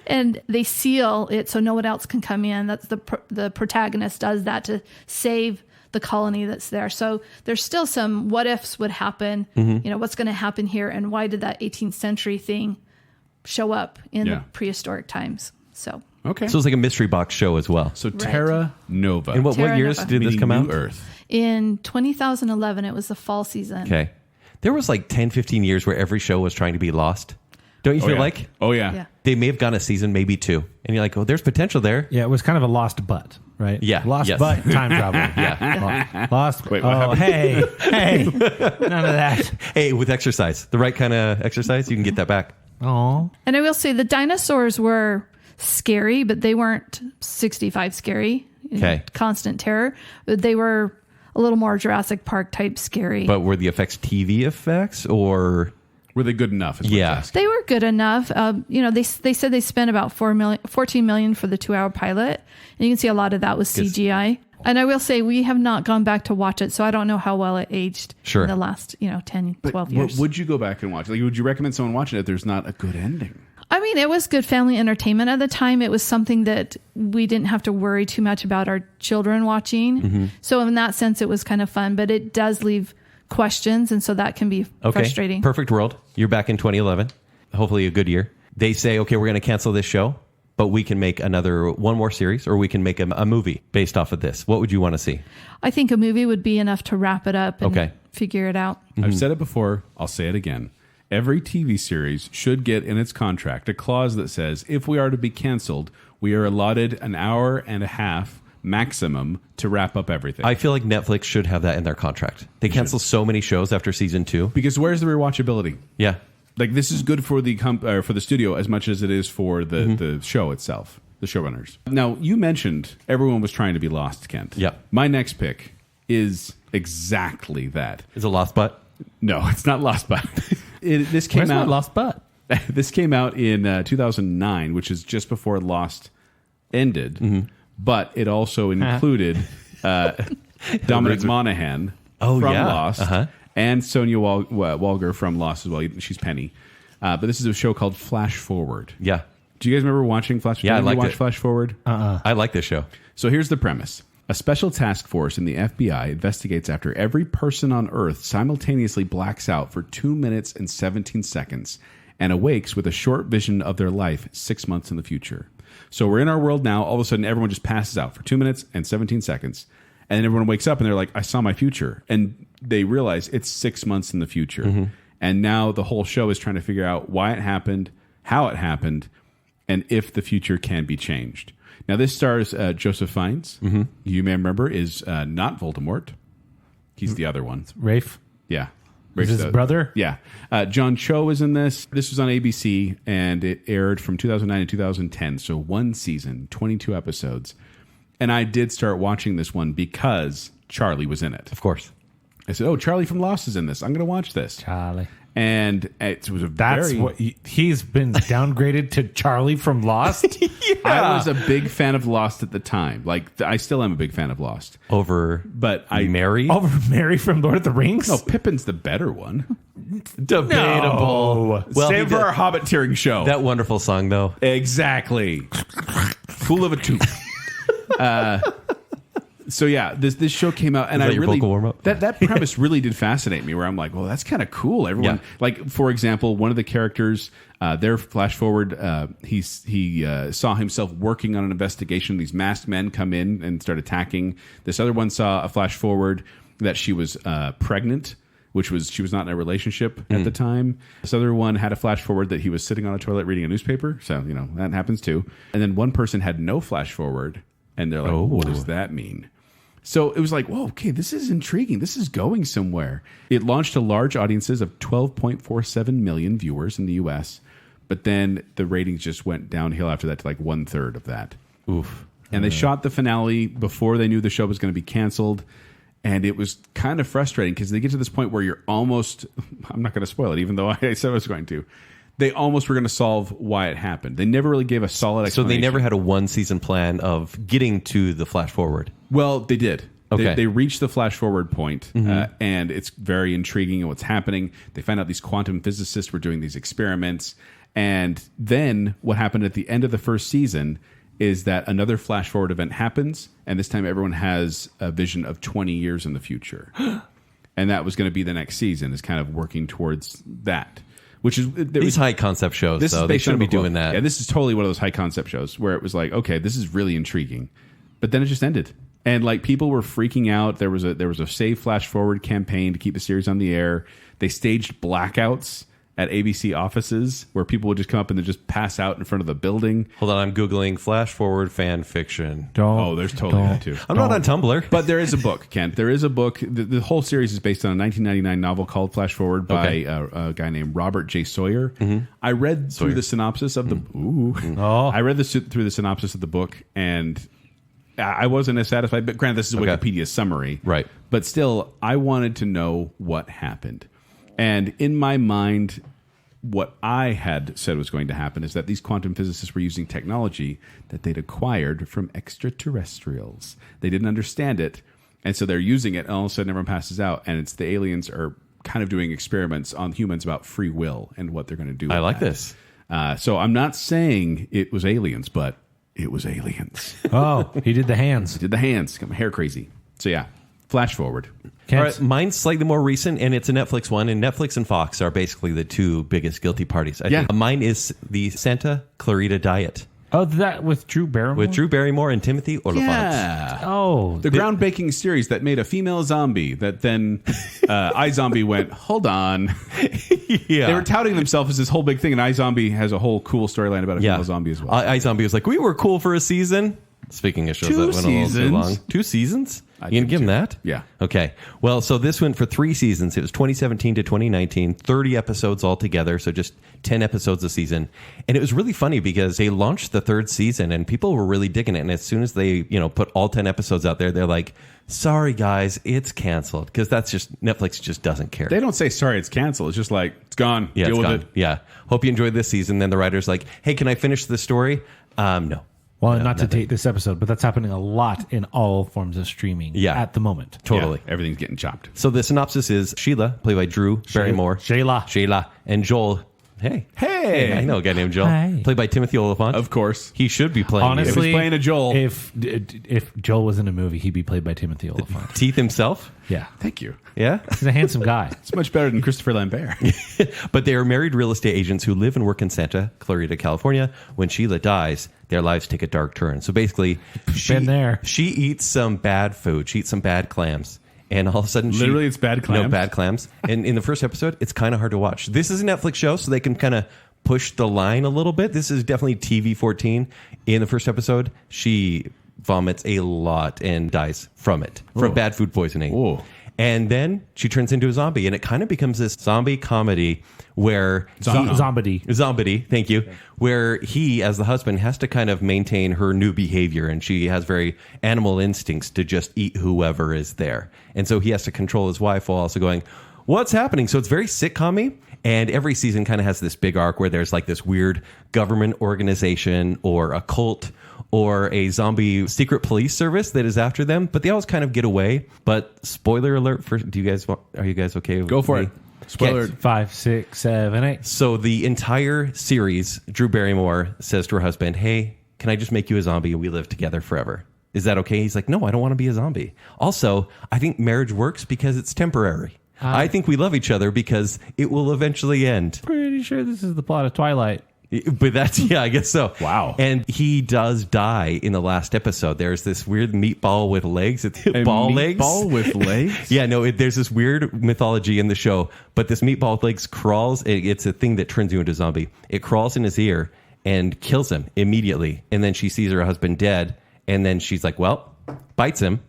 And they seal it so no one else can come in. That's the protagonist does that to save the colony that's there. So there's still some what ifs would happen. Mm-hmm. You know, what's going to happen here, and why did that 18th century thing show up in the prehistoric times? So okay, so it's like a mystery box show as well. So Terra Nova. And what years did this come out? Earth. In 2011, it was the fall season. Okay, there was like 10-15 years where every show was trying to be lost. Don't you feel like? Oh yeah. They may have gone a season, maybe 2, and you're like, oh, there's potential there. Yeah, it was kind of a lost butt, right? Yeah, lost butt time travel. Yeah, lost. Wait, what happened? Hey, none of that. Hey, with exercise, the right kind of exercise, you can get that back. Oh, and I will say the dinosaurs were scary, but they weren't 65 scary. Okay, constant terror. They were a little more Jurassic Park type scary. But were the effects TV effects or? Were they good enough? Is what Yeah. I'm asking. They were good enough. They said they spent about $14 million for the 2-hour pilot. And you can see a lot of that was CGI. And I will say we have not gone back to watch it, so I don't know how well it aged in the last 10, 12 years. Would you go back and watch it? Like, would you recommend someone watching it if there's not a good ending? I mean, it was good family entertainment at the time. It was something that we didn't have to worry too much about our children watching. Mm-hmm. So in that sense, it was kind of fun, but it does leave questions. And so that can be frustrating. Perfect World. You're back in 2011. Hopefully a good year. They say, okay, we're going to cancel this show, but we can make one more series, or we can make a movie based off of this. What would you want to see? I think a movie would be enough to wrap it up and figure it out. I've said it before. I'll say it again. Every TV series should get in its contract a clause that says if we are to be canceled, we are allotted an hour and a half maximum to wrap up everything. I feel like Netflix should have that in their contract. They cancel so many shows after season 2. Because where's the rewatchability? Yeah. Like, this is good for the studio as much as it is for the show itself, the showrunners. Now, you mentioned everyone was trying to be Lost, Kent. Yeah. My next pick is exactly that. Is it Lost Butt? No, it's not Lost But. This came Where's my out. lost butt? This came out in 2009, which is just before Lost ended. But it also included Dominic Monaghan from Lost and Sonia Walger from Lost as well. She's Penny. But this is a show called Flash Forward. Yeah. Do you guys remember watching Flash Forward? Yeah, I liked watch it. Flash Forward? I like this show. So here's the premise. A special task force in the FBI investigates after every person on Earth simultaneously blacks out for 2 minutes and 17 seconds and awakes with a short vision of their life 6 months in the future. So we're in our world now. All of a sudden, everyone just passes out for 2 minutes and 17 seconds. And then everyone wakes up and they're like, I saw my future. And they realize it's 6 months in the future. And now the whole show is trying to figure out why it happened, how it happened, and if the future can be changed. Now, this stars Joseph Fiennes. You may remember is not Voldemort. He's the other one. Rafe? Yeah. Is his brother? Yeah. John Cho is in this. This was on ABC, and it aired from 2009 to 2010. So 1 season, 22 episodes. And I did start watching this one because Charlie was in it. Of course. I said, oh, Charlie from Lost is in this. I'm going to watch this. Charlie. And it was He's been downgraded to Charlie from Lost. I was a big fan of Lost at the time. Like, I still am a big fan of Lost. Over Mary? Over Mary from Lord of the Rings? No, Pippin's the better one. Debatable. No. Well, Save for our Hobbit tearing show. that wonderful song, though. Exactly. Fool of a tooth. So yeah, this show came out, and that I your really vocal warm-up? that premise really did fascinate me. Where I'm like, well, that's kind of cool. Everyone, like, for example, one of the characters, their flash forward, he saw himself working on an investigation. These masked men come in and start attacking. This other one saw a flash forward that she was pregnant, which was she was not in a relationship at the time. This other one had a flash forward that he was sitting on a toilet reading a newspaper. So that happens too. And then one person had no flash forward, and they're like, what does that mean? So it was like, whoa, okay, this is intriguing. This is going somewhere. It launched to large audiences of 12.47 million viewers in the U.S., but then the ratings just went downhill after that to like 1/3 of that. Oof. And they shot the finale before they knew the show was going to be canceled. And it was kind of frustrating because they get to this point where you're almost, I'm not going to spoil it, even though I said I was going to. They almost were going to solve why it happened. They never really gave a solid explanation. So they never had a 1-season plan of getting to the flash forward. Well, they did. Okay. They reached the flash forward point, and it's very intriguing in what's happening. They find out these quantum physicists were doing these experiments. And then what happened at the end of the first season is that another flash forward event happens, and this time everyone has a vision of 20 years in the future. And that was going to be the next season, is kind of working towards that. Which is these high concept shows, though, they shouldn't be doing that. Yeah, this is totally one of those high concept shows where it was like, okay, this is really intriguing, but then it just ended, and like people were freaking out. There was a Save Flash Forward campaign to keep the series on the air. They staged blackouts at ABC offices where people would just come up and then just pass out in front of the building. Hold on, I'm Googling flash forward fan fiction. There's totally that too. I'm not on Tumblr. But there is a book, Kent. There is a book. The whole series is based on a 1999 novel called Flash Forward by a guy named Robert J. Sawyer. I read through the synopsis of the I read through the synopsis of the book, and I wasn't as satisfied. But granted, this is a Wikipedia summary. Right. But still, I wanted to know what happened. And in my mind, what I had said was going to happen is that these quantum physicists were using technology that they'd acquired from extraterrestrials. They didn't understand it, and so they're using it, and all of a sudden everyone passes out, and it's the aliens are kind of doing experiments on humans about free will and what they're going to do. I with like that. this. So I'm not saying it was aliens, but it was aliens. Oh, he did the hands. Did the hands. Got my hair crazy. So yeah, flash forward. All right, mine's slightly more recent, and it's a Netflix one. And Netflix and Fox are basically the two biggest guilty parties. I think. Mine is the Santa Clarita Diet. Oh, that with Drew Barrymore? With Drew Barrymore and Timothy Olyphant. Yeah. Oh. The groundbreaking series that made a female zombie that then iZombie went, hold on. Yeah. They were touting themselves as this whole big thing, and iZombie has a whole cool storyline about a female zombie as well. iZombie was like, we were cool for a season. Speaking of shows that went a little too long. 2 seasons? You gonna give them that? Yeah. Okay. Well, so this went for 3 seasons. It was 2017 to 2019, 30 episodes altogether. So just 10 episodes a season. And it was really funny because they launched the 3rd season and people were really digging it. And as soon as they, put all 10 episodes out there, they're like, sorry guys, it's canceled. Because that's just, Netflix just doesn't care. They don't say, sorry, it's canceled. It's just like, it's gone. Yeah, Deal it's with gone. it. Yeah. Hope you enjoyed this season. Then the writer's like, hey, can I finish the story? No. Well, not to date this episode, but that's happening a lot in all forms of streaming at the moment. Totally. Yeah, everything's getting chopped. So the synopsis is Sheila, played by Drew Barrymore. Shayla. And Joel. Hey, I know a guy named Joel. Hi. Played by Timothy Olyphant. Of course. He should be playing. Honestly, If he's playing a Joel. If Joel was in a movie, he'd be played by Timothy Olyphant. Teeth himself. Yeah. Thank you. Yeah. He's a handsome guy. It's much better than Christopher Lambert. But they are married real estate agents who live and work in Santa Clarita, California. When Sheila dies, their lives take a dark turn. So basically, Been there. She eats some bad food. She eats some bad clams. And all of a sudden, Literally, it's bad clams? No, bad clams. And in the first episode, it's kind of hard to watch. This is a Netflix show, so they can kind of push the line a little bit. This is definitely TV-14. In the first episode, she vomits a lot and dies from it, from bad food poisoning. Ooh. And then she turns into a zombie, and it kind of becomes this zombie comedy where Zombie, thank you. Where he, as the husband, has to kind of maintain her new behavior, and she has very animal instincts to just eat whoever is there. And so he has to control his wife while also going, what's happening? So it's very sitcom-y, and every season kind of has this big arc where there's like this weird government organization or a cult or a zombie secret police service that is after them, but they always kind of get away. But spoiler alert for, are you guys okay with Go for me? it. Spoiler. Okay. 5, 6, 7, 8. So the entire series, Drew Barrymore says to her husband, hey, can I just make you a zombie and we live together forever? Is that okay? He's like, no, I don't want to be a zombie. Also, I think marriage works because it's temporary. I think we love each other because it will eventually end. Pretty sure this is the plot of Twilight. But that's, yeah, I guess so. Wow. And he does die in the last episode. There's this weird meatball with legs. It's ball legs. Meatball with legs? Yeah, no, there's this weird mythology in the show. But this meatball with legs crawls. It's a thing that turns you into a zombie. It crawls in his ear and kills him immediately. And then she sees her husband dead. And then she's like, well, bites him.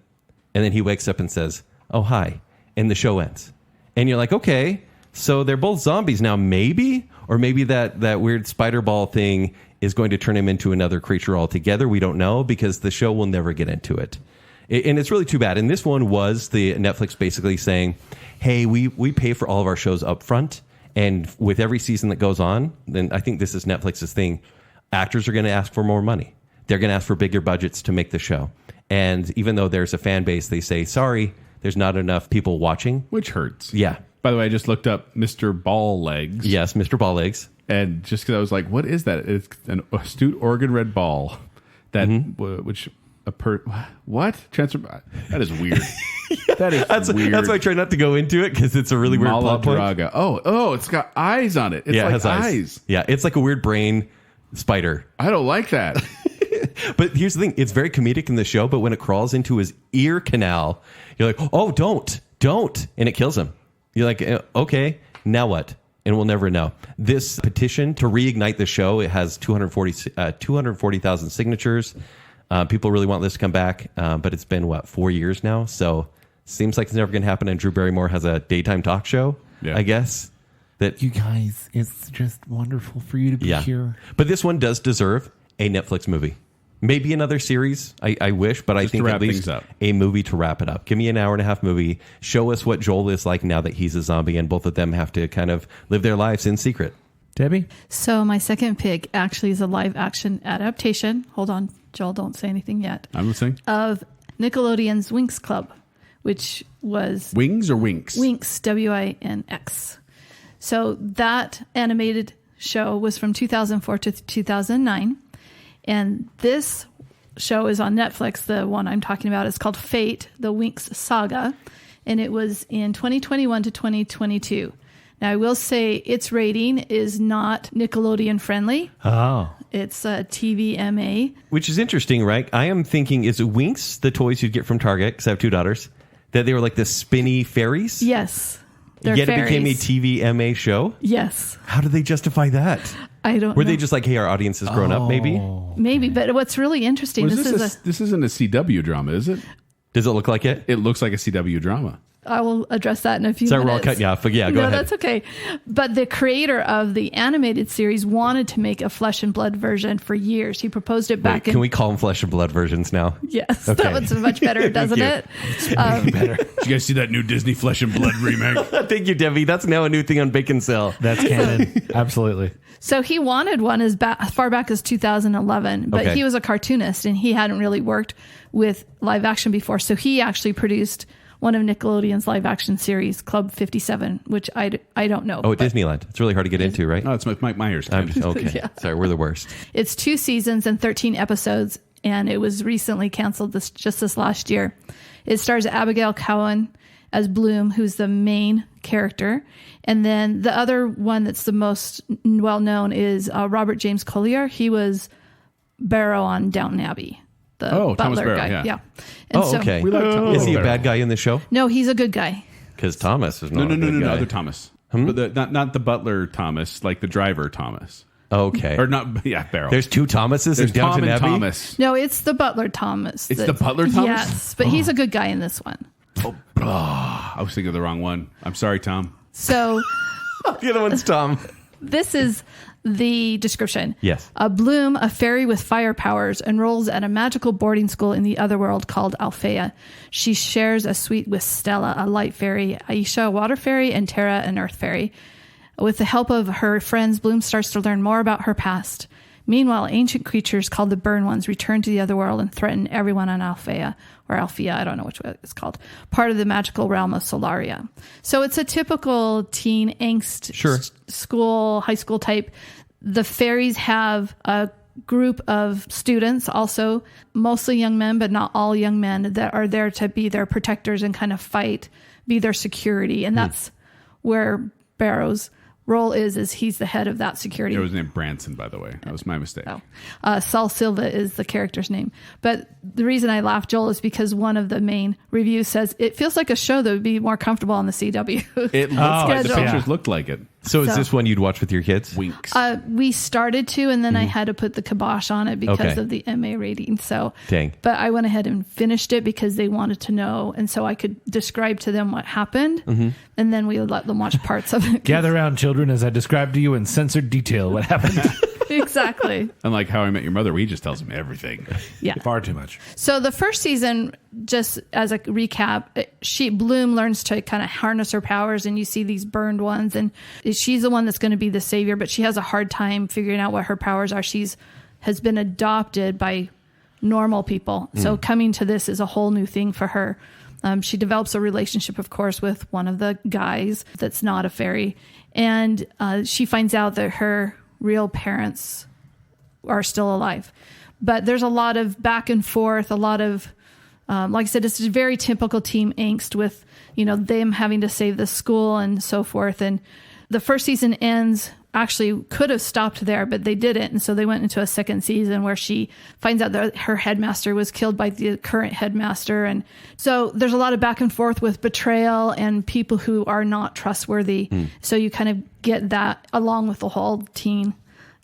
And then he wakes up and says, oh, hi. And the show ends. And you're like, okay, so they're both zombies now, maybe? Or maybe that weird spider ball thing is going to turn him into another creature altogether. We don't know because the show will never get into it. And it's really too bad. And this one was the Netflix basically saying, hey, we pay for all of our shows up front. And with every season that goes on, then I think this is Netflix's thing, actors are going to ask for more money. They're going to ask for bigger budgets to make the show. And even though there's a fan base, they say, sorry, there's not enough people watching. Which hurts. Yeah. By the way, I just looked up Mr. Ball Legs. Yes, Mr. Ball Legs. And just because I was like, what is that? It's an astute Oregon red ball. That, what? Transfer, that is weird. That is weird. That's why I try not to go into it because it's a really weird plot point. Maladraga. Oh, it's got eyes on it. It's like it has eyes. Yeah, it's like a weird brain spider. I don't like that. But here's the thing. It's very comedic in the show, but when it crawls into his ear canal, you're like, oh, don't. And it kills him. You're like, okay, now what? And we'll never know. This petition to reignite the show, it has 240,000 signatures. People really want this to come back, but it's been, 4 years now? So seems like it's never going to happen, and Drew Barrymore has a daytime talk show, I guess. That You guys, it's just wonderful for you to be here. But this one does deserve a Netflix movie. Maybe another series, I wish, but I think at least a movie to wrap it up. Give me an hour-and-a-half movie. Show us what Joel is like now that he's a zombie, and both of them have to kind of live their lives in secret. Debbie? So my second pick actually is a live action adaptation. Hold on, Joel, don't say anything yet. I'm listening. Of Nickelodeon's Winx Club, which was Wings or Winks? Winx, W-I-N-X. So that animated show was from 2004 to 2009. And this show is on Netflix. The one I'm talking about is called Fate, the Winx Saga. And it was in 2021 to 2022. Now, I will say its rating is not Nickelodeon friendly. Oh. It's a TVMA. Which is interesting, right? I am thinking, is Winx the toys you'd get from Target? Because I have 2 daughters. That they were like the spinny fairies? Yes. They're Yet fairies. it became a TVMA show? Yes. How did they justify that? I don't know. Were they just like, hey, our audience has grown up, maybe? Maybe, but what's really interesting, Was this isn't a CW drama, is it? Does it look like it? It looks like a CW drama. I will address that in a few Sorry, minutes. we're all cutting you off, but yeah, go ahead. No, that's okay. But the creator of the animated series wanted to make a flesh and blood version for years. He proposed it back Wait, can we call them flesh and blood versions now? Yes, Okay. that one's much better, doesn't you. it? Did you guys see that new Disney Flesh and Blood remake? Thank you, Debbie. That's now a new thing on Baconsale. That's canon. Absolutely. So he wanted one as far back as 2011, but Okay. he was a cartoonist and he hadn't really worked with live action before. So he actually produced one of Nickelodeon's live action series, Club 57, which I don't know. Oh, at but Disneyland. It's really hard to get into, right? Oh, it's Mike Myers. Okay. Yeah. Sorry, we're the worst. It's 2 seasons and 13 episodes, and it was recently canceled this last year. It stars Abigail Cowan as Bloom, who's the main character. And then the other one that's the most well-known is Robert James Collier. He was Barrow on Downton Abbey. The Thomas butler Barrow, guy. yeah. And Oh, okay. We like Thomas Is he a Barrow. bad guy in the show? No, he's a good guy. Because Thomas is No, not a good guy. other Thomas. But not the butler Thomas, like the driver Thomas. Okay. Or not, yeah, Barrow. There's 2 Thomases There's in Downton Tom and Abbey? Thomas. No, it's the butler Thomas. It's the butler Thomas? Yes, but he's a good guy in this one. I was thinking of the wrong one. I'm sorry, Tom. So The other one's Tom. this is the description. Yes. Bloom, a fairy with fire powers, enrolls at a magical boarding school in the other world called Alfea. She shares a suite with Stella, a light fairy, Aisha, a water fairy, and Tara, an earth fairy. With the help of her friends, Bloom starts to learn more about her past. Meanwhile, ancient creatures called the Burn Ones return to the other world and threaten everyone on Alfea, or Alfea, I don't know which way it's called, part of the magical realm of Solaria. So it's a typical teen angst Sure. school, high school type. The fairies have a group of students, also mostly young men, but not all young men, that are there to be their protectors and kind of fight, be their security. And that's where Barrow's role is he's the head of that security. It was named Branson, by the way. That was my mistake. Saul Silva is the character's name. But the reason I laugh, Joel, is because one of the main reviews says it feels like a show that would be more comfortable on the CW. It looks like the schedule. pictures looked like it. So is So- this one you'd watch with your kids? Winks. We started to, and then I had to put the kibosh on it because Okay. of the MA rating. So, Dang. But I went ahead and finished it because they wanted to know, and so I could describe to them what happened, and then we would let them watch parts of it. Gather around, children, as I described to you in censored detail what happened. Exactly. Unlike How I Met Your Mother, where he just tells them everything. Yeah. Far too much. So the first season, just as a recap, Bloom learns to kind of harness her powers, and you see these burned ones, and she's the one that's going to be the savior, but she has a hard time figuring out what her powers are. Has been adopted by normal people, so coming to this is a whole new thing for her. She develops a relationship, of course, with one of the guys that's not a fairy, and she finds out that her real parents are still alive. But there's a lot of back and forth, a lot of, like I said, it's a very typical team angst with, them having to save the school and so forth. And the first season ends, actually could have stopped there, but they didn't. And so they went into a second season where she finds out that her headmaster was killed by the current headmaster. And so there's a lot of back and forth with betrayal and people who are not trustworthy. So you kind of get that along with the whole teen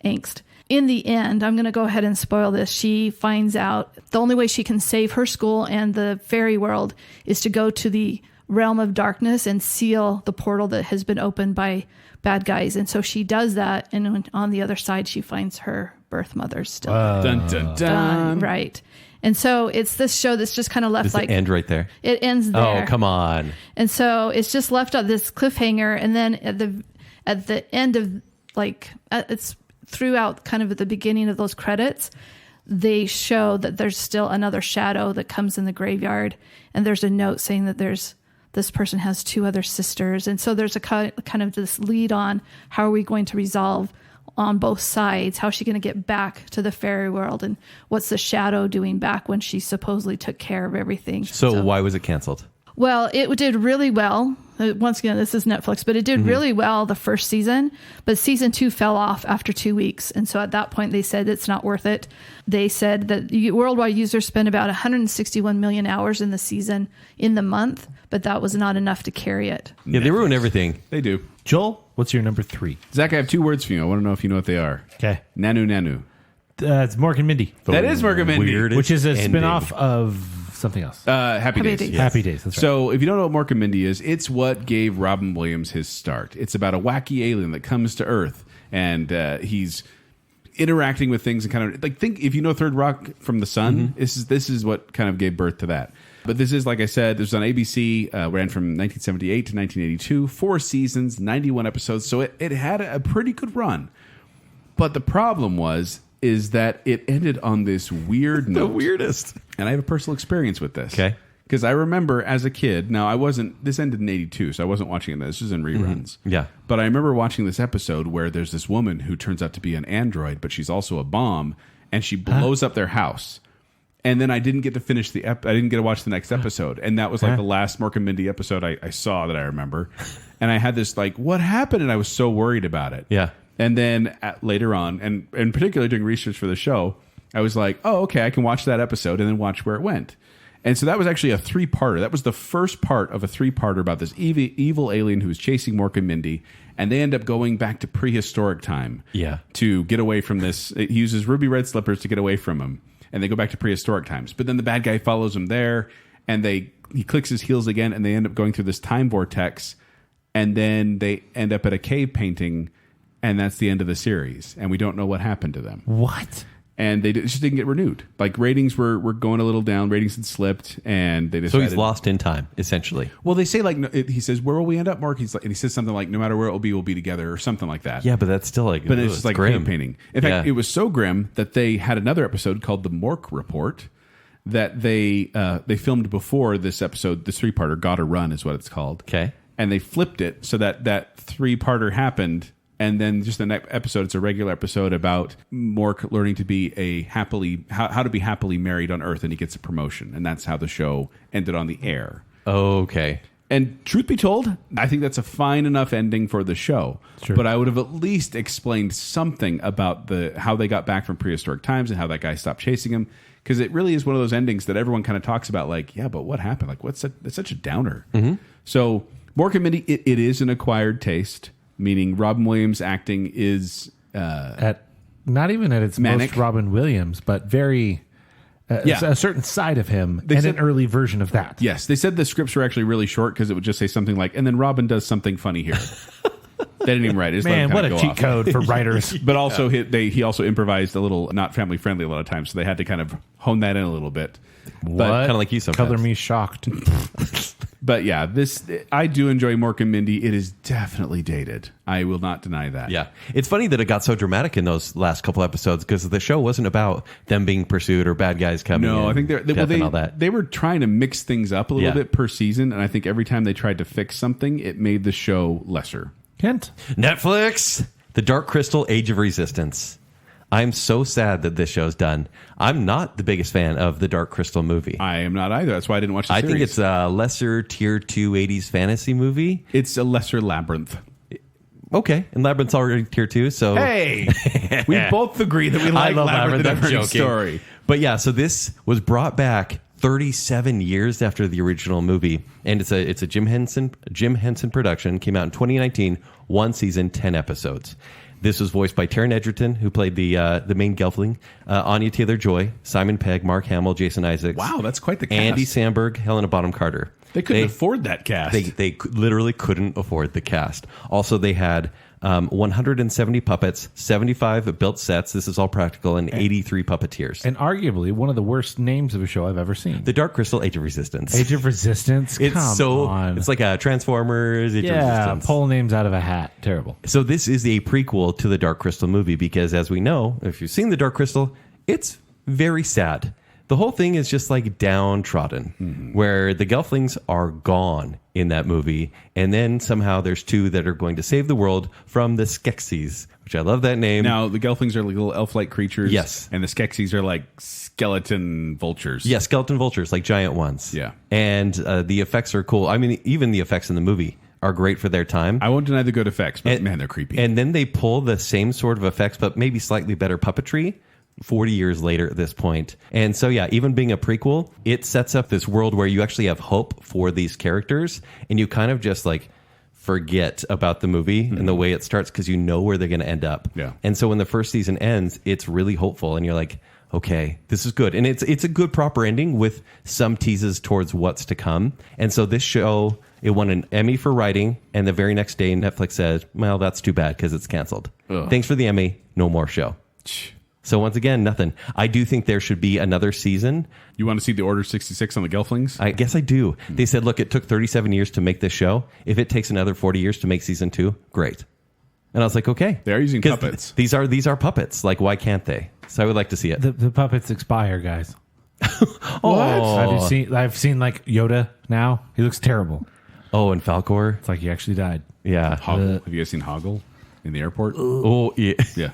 angst. In the end, I'm going to go ahead and spoil this. She finds out the only way she can save her school and the fairy world is to go to the realm of darkness and seal the portal that has been opened by bad guys. And so she does that. And on the other side, she finds her birth mother still. Dun, dun, dun. Right. And so it's this show that's just kind of left Does like it end right there? it ends there. Oh, come on. And so it's just left on this cliffhanger. And then at the end of it's throughout kind of at the beginning of those credits, they show that there's still another shadow that comes in the graveyard. And there's a note saying that this person has 2 other sisters. And so there's a kind of this lead on how are we going to resolve on both sides? How's she going to get back to the fairy world? And what's the shadow doing back when she supposedly took care of everything? So why was it canceled? Well, it did really well. Once again, this is Netflix, but it did really well the first season. But season 2 fell off after 2 weeks. And so at that point, they said it's not worth it. They said that worldwide users spent about 161 million hours in the season in the month, but that was not enough to carry it. Yeah, they ruin everything. They do. Joel, what's your number 3? Zach, I have 2 words for you. I want to know if you know what they are. Okay. Nanu. It's Mork and Mindy. That is Mork and Mindy. Weirdest Which is a ending. spin-off of something else. Happy Days. Days. Yes. Happy Days. That's right. So if you don't know what Mork and Mindy is, it's what gave Robin Williams his start. It's about a wacky alien that comes to Earth, and he's interacting with things and kind of think if you know Third Rock from the Sun, this is what kind of gave birth to that. But this is, like I said, this was on ABC, ran from 1978 to 1982, 4 seasons, 91 episodes. So it had a pretty good run. But the problem is that it ended on this weird note. The weirdest. And I have a personal experience with this. Okay. Because I remember as a kid, now this ended in 82, so I wasn't watching it. This was in reruns. Yeah. But I remember watching this episode where there's this woman who turns out to be an android, but she's also a bomb, and she blows up their house. And then I didn't get to finish I didn't get to watch the next episode. And that was like the last Mork and Mindy episode I saw that I remember. And I had this what happened? And I was so worried about it. Yeah. And then later on, and particularly doing research for the show, I was like, oh, okay, I can watch that episode and then watch where it went. And so that was actually a 3-parter. That was the first part of a 3-parter about this evil alien who was chasing Mork and Mindy. And they end up going back to prehistoric time to get away from this. He uses ruby red slippers to get away from him. And they go back to prehistoric times. But then the bad guy follows him there, and he clicks his heels again, and they end up going through this time vortex. And then they end up at a cave painting, and that's the end of the series. And we don't know what happened to them. What? And they just didn't get renewed. Like, ratings were going a little down. Ratings had slipped, and they decided... So he's lost in time, essentially. Well, they say, he says, where will we end up, Mark? And he says something like, no matter where it will be, we'll be together, or something like that. Yeah, but that's still But it's just like grim. cave painting. In fact, it was so grim that they had another episode called The Mork Report that they filmed before this episode. This 3-parter, Gotta Run is what it's called. Okay. And they flipped it so that 3-parter happened. And then just the next episode, it's a regular episode about Mork learning to be how to be happily married on Earth, and he gets a promotion. And that's how the show ended on the air. Okay. And truth be told, I think that's a fine enough ending for the show. Sure. But I would have at least explained something about how they got back from prehistoric times and how that guy stopped chasing him. Because it really is one of those endings that everyone kind of talks about, like, yeah, but what happened? Like, it's such a downer. So Mork and Mindy, it is an acquired taste. Meaning Robin Williams acting is not even at its manic. most Robin Williams, but very a certain side of him an early version of that. Yes, they said the scripts were actually really short because it would just say something like, and then Robin does something funny here. They didn't even write it. Man, what a cheat code for writers. But also he also improvised a little not family friendly a lot of times, so they had to kind of hone that in a little bit. What? Kind of like you sometimes. Color me shocked. But yeah, I do enjoy Mork and Mindy. It is definitely dated. I will not deny that. Yeah. It's funny that it got so dramatic in those last couple episodes because the show wasn't about them being pursued or bad guys coming in. No, I think and all that. They were trying to mix things up a little bit per season, and I think every time they tried to fix something, it made the show lesser. Kent? Netflix, The Dark Crystal, Age of Resistance. I'm so sad that this show's done. I'm not the biggest fan of the Dark Crystal movie. I am not either. That's why I didn't watch the series. I think it's a lesser tier 2 80s fantasy movie. It's a lesser Labyrinth. Okay, and Labyrinth's already tier 2, so... Hey! We both agree that we like Labyrinth I'm joking. Story. But yeah, so this was brought back 37 years after the original movie, and it's a Jim Henson production. Came out in 2019, 1 season, 10 episodes. This was voiced by Taron Egerton, who played the main Gelfling, Anya Taylor-Joy, Simon Pegg, Mark Hamill, Jason Isaacs. Wow, that's quite the cast. Andy Samberg, Helena Bonham Carter. They couldn't afford that cast. They literally couldn't afford the cast. Also, they had 170 puppets, 75 built sets. This is all practical, and 83 puppeteers. And arguably one of the worst names of a show I've ever seen. The Dark Crystal: Age of Resistance. Age of Resistance? It's Come on. It's like a Transformers, Age of Resistance. Pull names out of a hat. Terrible. So this is a prequel to the Dark Crystal movie because, as we know, if you've seen the Dark Crystal, it's very sad. The whole thing is just like downtrodden, where the Gelflings are gone in that movie, and then somehow there's two that are going to save the world from the Skeksis, which I love that name. Now, the Gelflings are like little elf-like creatures. Yes. And the Skeksis are like skeleton vultures. Yeah, skeleton vultures, like giant ones. Yeah. And the effects are cool. I mean, even the effects in the movie are great for their time. I won't deny the good effects, but man, they're creepy. And then they pull the same sort of effects, but maybe slightly better puppetry 40 years later at this point. And so, yeah, even being a prequel, it sets up this world where you actually have hope for these characters, and you kind of just like forget about the movie and the way it starts because you know where they're going to end up. Yeah. And so when the first season ends, it's really hopeful, and you're like, okay, this is good. And it's a good proper ending with some teases towards what's to come. And so this show, it won an Emmy for writing, and the very next day Netflix said, well, that's too bad because it's canceled. Ugh. Thanks for the Emmy, no more show. So once again, nothing. I do think there should be another season. You want to see the Order 66 on the Gelflings? I guess I do. They said, look, it took 37 years to make this show. If it takes another 40 years to make season 2, great. And I was like, okay. They are using 'Cause puppets. These are puppets. Like, why can't they? So I would like to see it. The puppets expire, guys. Oh. I've seen like Yoda now. He looks terrible. Oh, and Falcor. It's like he actually died. Yeah. Hoggle. Have you guys seen Hoggle in the airport? Oh, yeah. Yeah.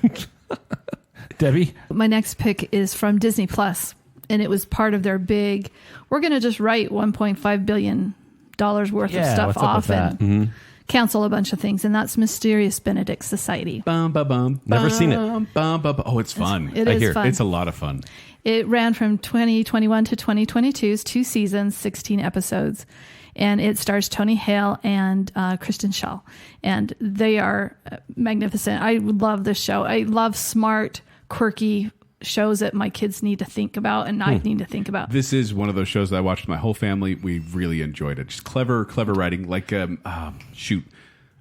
Debbie? My next pick is from Disney Plus, and it was part of their big, we're going to just write $1.5 billion worth of stuff what's up off with that? and cancel a bunch of things, and that's Mysterious Benedict Society. Bum, ba, bum, Never seen it. bum, bum, ba, bum. Oh, it's fun. It is hear. fun. It's a lot of fun. It ran from 2021 to 2022's 2 seasons, 16 episodes. And it stars Tony Hale and Kristen Schaal. And they are magnificent. I love this show. I love smart, quirky shows that my kids need to think about and I need to think about. This is one of those shows that I watched with my whole family. We really enjoyed it. Just clever writing. Like, a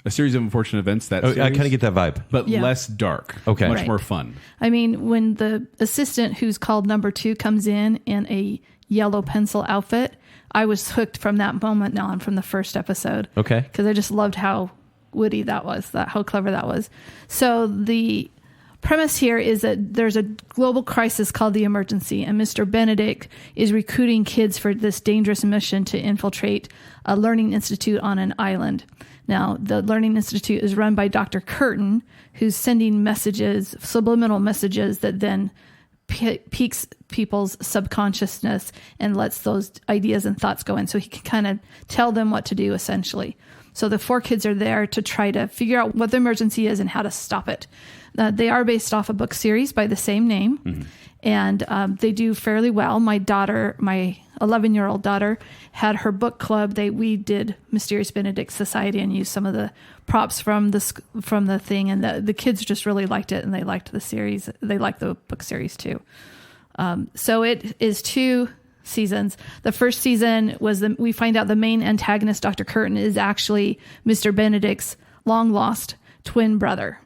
series of unfortunate events. That I series, kind of get that vibe. but Yeah. less dark. Okay. Much Right. more fun. I mean, when the assistant who's called number 2 comes in a yellow pencil outfit, I was hooked from that moment on, from the first episode. Okay. Because I just loved how witty that was, how clever that was. So the premise here is that there's a global crisis called the Emergency, and Mr. Benedict is recruiting kids for this dangerous mission to infiltrate a learning institute on an island. Now, the Learning Institute is run by Dr. Curtin, who's sending messages, subliminal messages that then piques people's subconsciousness and lets those ideas and thoughts go in. So he can kind of tell them what to do, essentially. So the 4 kids are there to try to figure out what the emergency is and how to stop it. They are based off a book series by the same name, and they do fairly well. My 11-year-old daughter, had her book club. We did Mysterious Benedict Society and used some of the props from the thing, and the kids just really liked it, and they liked the series. They liked the book series too. So it is 2 seasons. The first season was we find out the main antagonist, Dr. Curtin, is actually Mr. Benedict's long lost twin brother.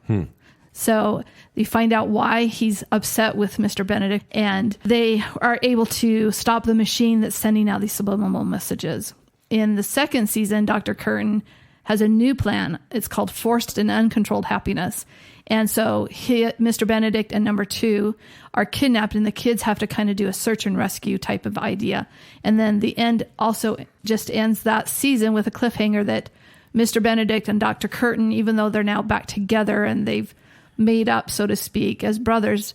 So they find out why he's upset with Mr. Benedict, and they are able to stop the machine that's sending out these subliminal messages. In the second season, Dr. Curtin has a new plan. It's called Forced and Uncontrolled Happiness. And so Mr. Benedict and number 2 are kidnapped, and the kids have to kind of do a search and rescue type of idea. And then the end also just ends that season with a cliffhanger that Mr. Benedict and Dr. Curtin, even though they're now back together and they've made up, so to speak, as brothers,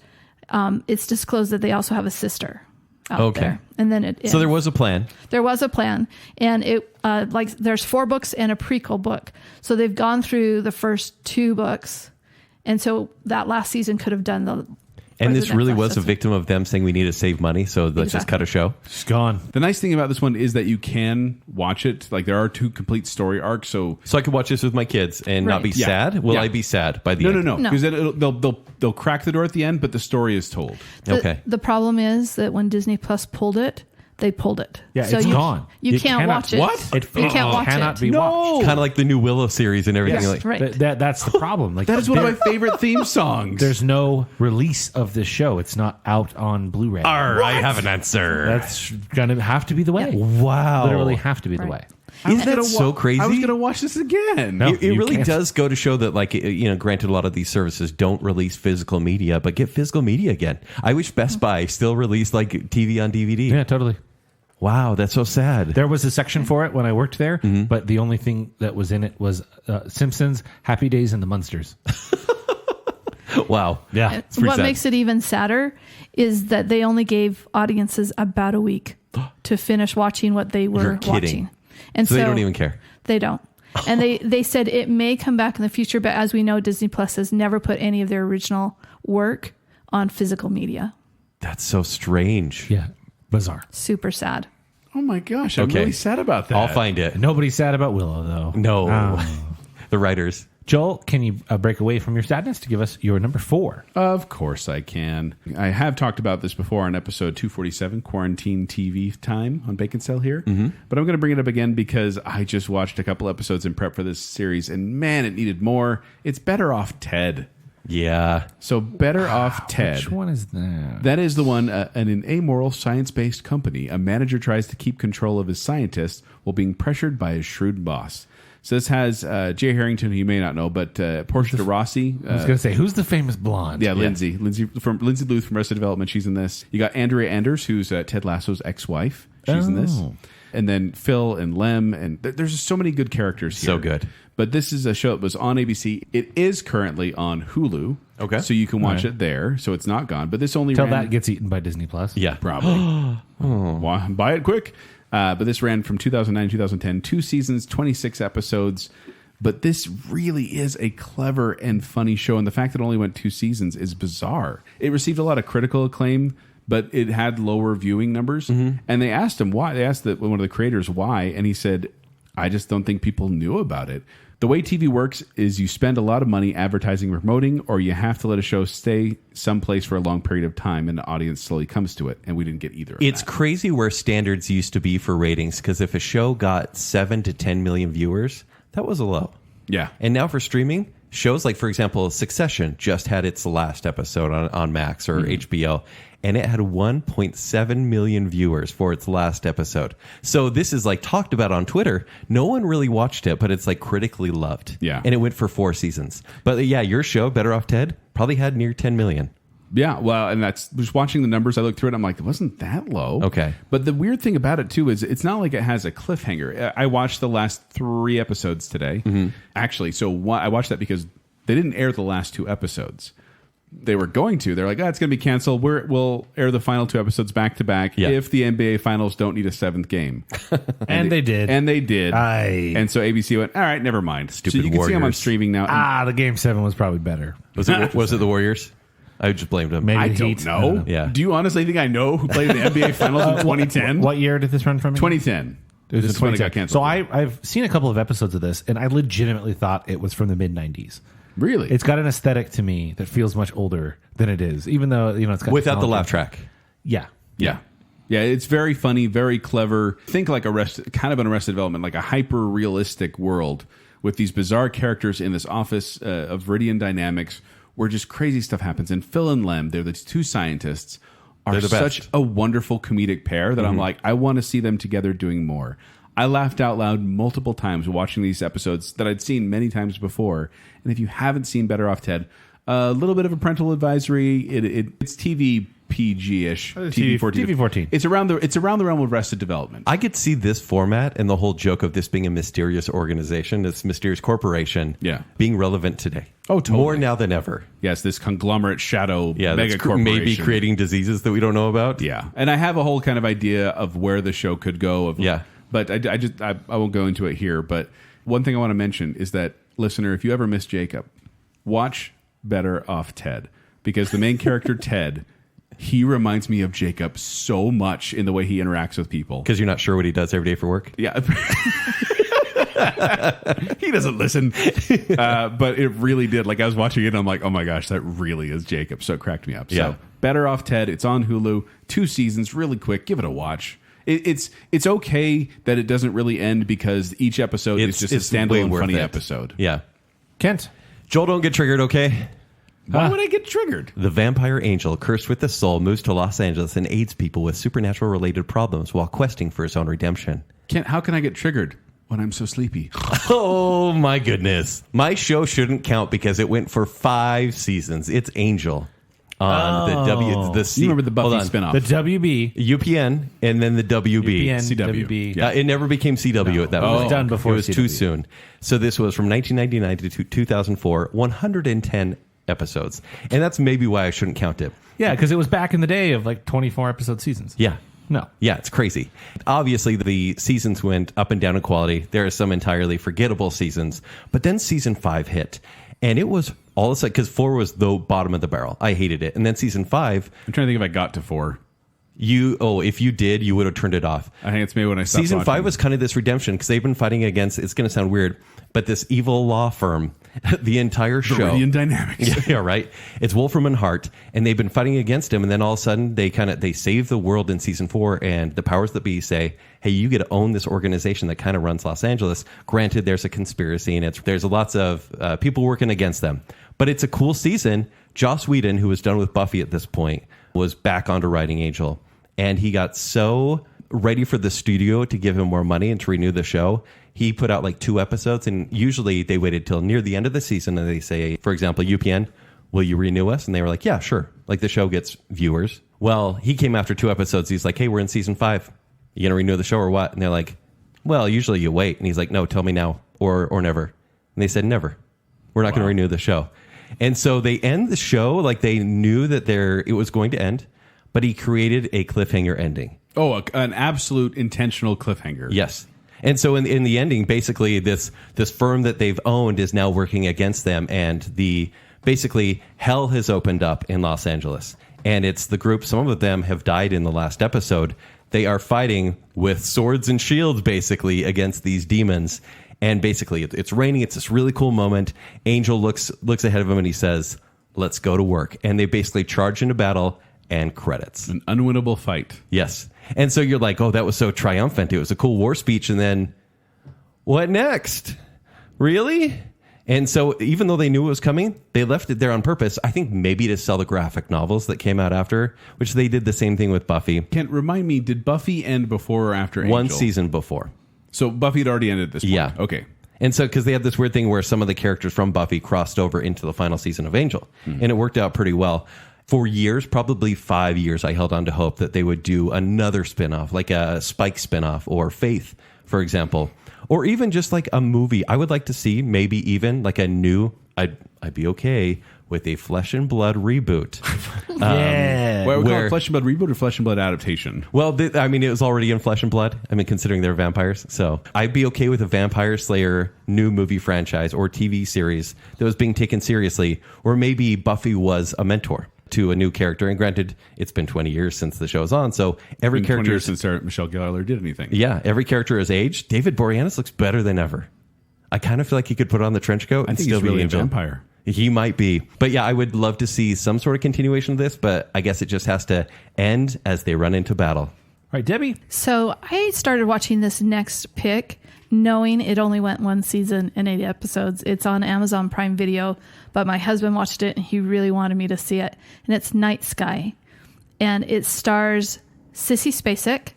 it's disclosed that they also have a sister out there. And then it ends. So there was a plan. There was a plan, and it there's 4 books and a prequel book. So they've gone through the first 2 books, and so that last season could have done the. And this really last was a season. victim of them saying we need to save money, so let's just Exactly. cut a show. She's gone. The nice thing about this one is that you can watch it. Like, there are 2 complete story arcs. So So I could watch this with my kids and not Right. be Yeah. sad. Will Yeah. I be sad by the no, end? no. No. Because they'll crack the door at the end, but the story is told. The, Okay. The problem is that when Disney Plus pulled it, they pulled it. Yeah, so it's you, gone. You can't cannot- watch it. What? You can't watch cannot it. be watched. Kind of like the new Willow series and everything. Yes, Like, right. That's the problem. Like That is one of my favorite theme songs. There's no release of this show. It's not out on Blu-ray. I have an answer. That's gonna have to be the way. Wow. Literally have to be the Right. way. Isn't that so crazy? I was going to watch this again. No. It You really can't. does go to show that, like, granted, a lot of these services don't release physical media, but get physical media again. I wish Best Buy still released, like, TV on DVD. Yeah, totally. Wow, that's so sad. There was a section for it when I worked there, but the only thing that was in it was Simpsons, Happy Days, and the Munsters. Wow. Yeah. And It's pretty what sad. makes it even sadder is that they only gave audiences about a week to finish watching what they were You're kidding. watching. And So they don't even care. They don't. And they said it may come back in the future, but as we know, Disney Plus has never put any of their original work on physical media. That's so strange. Yeah. Bizarre. Super sad. Oh my gosh, I'm Okay. really sad about that. I'll find it. Nobody's sad about Willow, though. No. The writers. Joel, can you break away from your sadness to give us your number 4? Of course I can. I have talked about this before on episode 247, Quarantine TV Time on Baconsale here. But I'm going to bring it up again because I just watched a couple episodes in prep for this series, and man, it needed more. It's Better Off Ted. Yeah. So Better Off Ted. Which one is that? That is the one, in an amoral, science-based company, a manager tries to keep control of his scientists while being pressured by his shrewd boss. So this has Jay Harrington, who you may not know, but Portia de Rossi. I was going to say, who's the famous blonde? Yeah, Lindsay Luth from Arrested Development. She's in this. You got Andrea Anders, who's Ted Lasso's ex-wife. She's in this. And then Phil and Lem, and there's just so many good characters here. So good. But this is a show that was on ABC. It is currently on Hulu. Okay. So you can watch it there. So it's not gone. But this only Till ran... that gets eaten by Disney Plus. Yeah. Probably. Buy it quick. But this ran from 2009 to 2010, 2 seasons, 26 episodes. But this really is a clever and funny show. And the fact that it only went 2 seasons is bizarre. It received a lot of critical acclaim, but it had lower viewing numbers. And they asked him why. They asked one of the creators why. And he said, I just don't think people knew about it. The way TV works is you spend a lot of money advertising or promoting, or you have to let a show stay someplace for a long period of time and the audience slowly comes to it. And we didn't get either of It's that. crazy where standards used to be for ratings, because if a show got 7 to 10 million viewers, that was a low. Yeah. And now for streaming, shows like, for example, Succession just had its last episode on Max or HBO, and it had 1.7 million viewers for its last episode. So this is like talked about on Twitter. No one really watched it, but it's like critically loved. Yeah. And it went for 4 seasons. But yeah, your show, Better Off Ted, probably had near 10 million. Yeah, well, and that's just watching the numbers. I looked through it. I'm like, it wasn't that low. Okay. But the weird thing about it, too, is it's not like it has a cliffhanger. I watched the last 3 episodes today. Actually, so I watched that because they didn't air the last 2 episodes. They were going to. They're like, it's going to be canceled. We'll air the final 2 episodes back to back if the NBA Finals don't need a 7th game. And they did. And they did. Aye. And so ABC went, all right, never mind. Stupid so you can see them on Warriors. streaming now. The Game 7 was probably better. Was it the Warriors? I just blamed them. Maybe I the don't Heat. know. Yeah. Do you honestly think I know who played in the NBA Finals in 2010? What year did this run from? 2010. It was This is when it got 2010. canceled. So I've seen a couple of episodes of this, and I legitimately thought it was from the mid-90s. Really? It's got an aesthetic to me that feels much older than it is, even though it's got Without the technology. laugh track. Yeah. Yeah. Yeah, it's very funny, very clever. Think like kind of an Arrested Development, like a hyper-realistic world with these bizarre characters in this office of Viridian Dynamics where just crazy stuff happens. And Phil and Lem, they're the 2 scientists, are They're the such best. a wonderful comedic pair that I'm like, I want to see them together doing more. I laughed out loud multiple times watching these episodes that I'd seen many times before. And if you haven't seen Better Off Ted, a little bit of a parental advisory. It's TV PG-ish, TV 14. TV 14. It's around the realm of Arrested Development. I could see this format and the whole joke of this being a mysterious organization, this mysterious corporation, being relevant today. Oh, totally. More now than ever. Yes, this conglomerate shadow Yeah, mega that's corporation. maybe creating diseases that we don't know about. Yeah, and I have a whole kind of idea of where the show could go. But I won't go into it here. But one thing I want to mention is that, listener, if you ever miss Jacob, watch Better Off Ted, because the main character Ted, he reminds me of Jacob so much in the way he interacts with people. Because you're not sure what he does every day for work. Yeah. He doesn't listen. But it really did. Like, I was watching it and I'm like, oh my gosh, that really is Jacob. So it cracked me up. Yeah. So Better Off Ted. It's on Hulu. 2 seasons, really quick. Give it a watch. it's okay that it doesn't really end because each episode is just a standalone funny episode. Yeah. Kent. Joel, don't get triggered, okay? Why would I get triggered? The vampire angel, cursed with the soul, moves to Los Angeles and aids people with supernatural related problems while questing for his own redemption. Kent, how can I get triggered when I'm so sleepy? Oh my goodness. My show shouldn't count because it went for 5 seasons. It's Angel on the C. You remember the Buffy spinoff? The WB. UPN and then the WB. UPN, CW. WB. Yeah. It never became CW at that point. It was done before It was CW. too soon. So this was from 1999 to 2004, 110 episodes. And that's maybe why I shouldn't count it. Yeah, because it was back in the day of like 24 episode seasons. Yeah. No. Yeah, it's crazy. Obviously, the seasons went up and down in quality. There are some entirely forgettable seasons. But then season 5 hit. And it was all of a sudden, because 4 was the bottom of the barrel. I hated it. And then season 5. I'm trying to think if I got to 4. If you did, you would have turned it off. I think it's maybe when I stopped Season watching. 5 was kind of this redemption because they've been fighting against, it's going to sound weird, but this evil law firm, the entire show. Viridian Dynamics. Yeah, right. It's Wolfram and Hart, and they've been fighting against him, and then all of a sudden they save the world in season 4, and the powers that be say, hey, you get to own this organization that kind of runs Los Angeles. Granted, there's a conspiracy, and there's lots of people working against them. But it's a cool season. Joss Whedon, who was done with Buffy at this point, was back onto writing Angel. And he got so ready for the studio to give him more money and to renew the show. He put out like 2 episodes, and usually they waited till near the end of the season and they say, for example, UPN, will you renew us? And they were like, yeah, sure. Like the show gets viewers. Well, he came after 2 episodes. He's like, hey, we're in season 5. You going to renew the show or what? And they're like, well, usually you wait. And he's like, no, tell me now or never. And they said, never. We're not going to renew the show. And so they end the show like they knew that it was going to end. But he created a cliffhanger ending. Oh, an absolute intentional cliffhanger. Yes. And so in the ending, basically this firm that they've owned is now working against them. And basically hell has opened up in Los Angeles. And it's the group, some of them have died in the last episode. They are fighting with swords and shields, basically, against these demons. And basically it's raining. It's this really cool moment. Angel looks ahead of him and he says, let's go to work. And they basically charge into battle. And credits. An unwinnable fight. Yes. And so you're like, oh, that was so triumphant. It was a cool war speech. And then what next? Really? And so even though they knew it was coming, they left it there on purpose. I think maybe to sell the graphic novels that came out after, which they did the same thing with Buffy. Kent, remind me, did Buffy end before or after Angel? 1 season before. So Buffy had already ended at this point. Yeah. Okay. And so, because they had this weird thing where some of the characters from Buffy crossed over into the final season of Angel. And it worked out pretty well. For years, probably 5 years, I held on to hope that they would do another spinoff, like a Spike spinoff or Faith, for example, or even just like a movie. I would like to see maybe even like a new, I'd be okay with a Flesh and Blood reboot. Yeah. Why would we call it Flesh and Blood reboot or Flesh and Blood adaptation? Well, I mean, it was already in Flesh and Blood. I mean, considering they're vampires. So I'd be okay with a Vampire Slayer new movie franchise or TV series that was being taken seriously, or maybe Buffy was a mentor to a new character. And granted, it's been 20 years since the show's on, so every character 20 years since Michelle Gellar did anything. Yeah, every character has aged. David Boreanaz looks better than ever. I kind of feel like he could put on the trench coat I and think still he's really be a Angel. vampire. He might be. But yeah, I would love to see some sort of continuation of this, but I guess it just has to end as they run into battle. All right, Debbie. So I started watching this next pick knowing it only went 1 season and 8 episodes. It's on Amazon Prime Video, but my husband watched it and he really wanted me to see it. And it's Night Sky. And it stars Sissy Spacek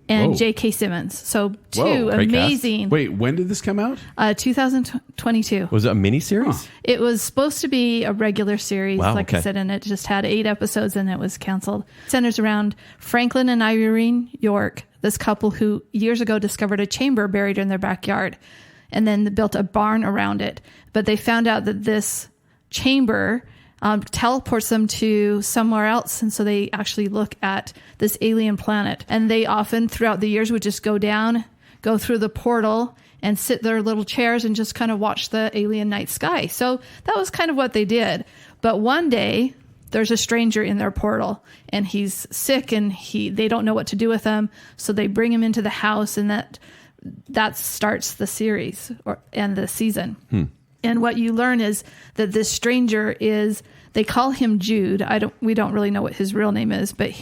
and Whoa. J.K. Simmons. So Whoa, great amazing. Wait, when did this come out? 2022. Was it a miniseries? It was supposed to be a regular series, Wow, like I okay. said, and it just had 8 episodes and it was canceled. It centers around Franklin and Irene York, this couple who years ago discovered a chamber buried in their backyard and then built a barn around it. But they found out that this chamber teleports them to somewhere else. And so they actually look at this alien planet. And they often, throughout the years, would just go down, go through the portal, and sit their little chairs and just kind of watch the alien night sky. So that was kind of what they did. But one day, there's a stranger in their portal, and he's sick, and they don't know what to do with him. So they bring him into the house, and that starts the series and the season. And what you learn is that this stranger they call him Jude. We don't really know what his real name is, but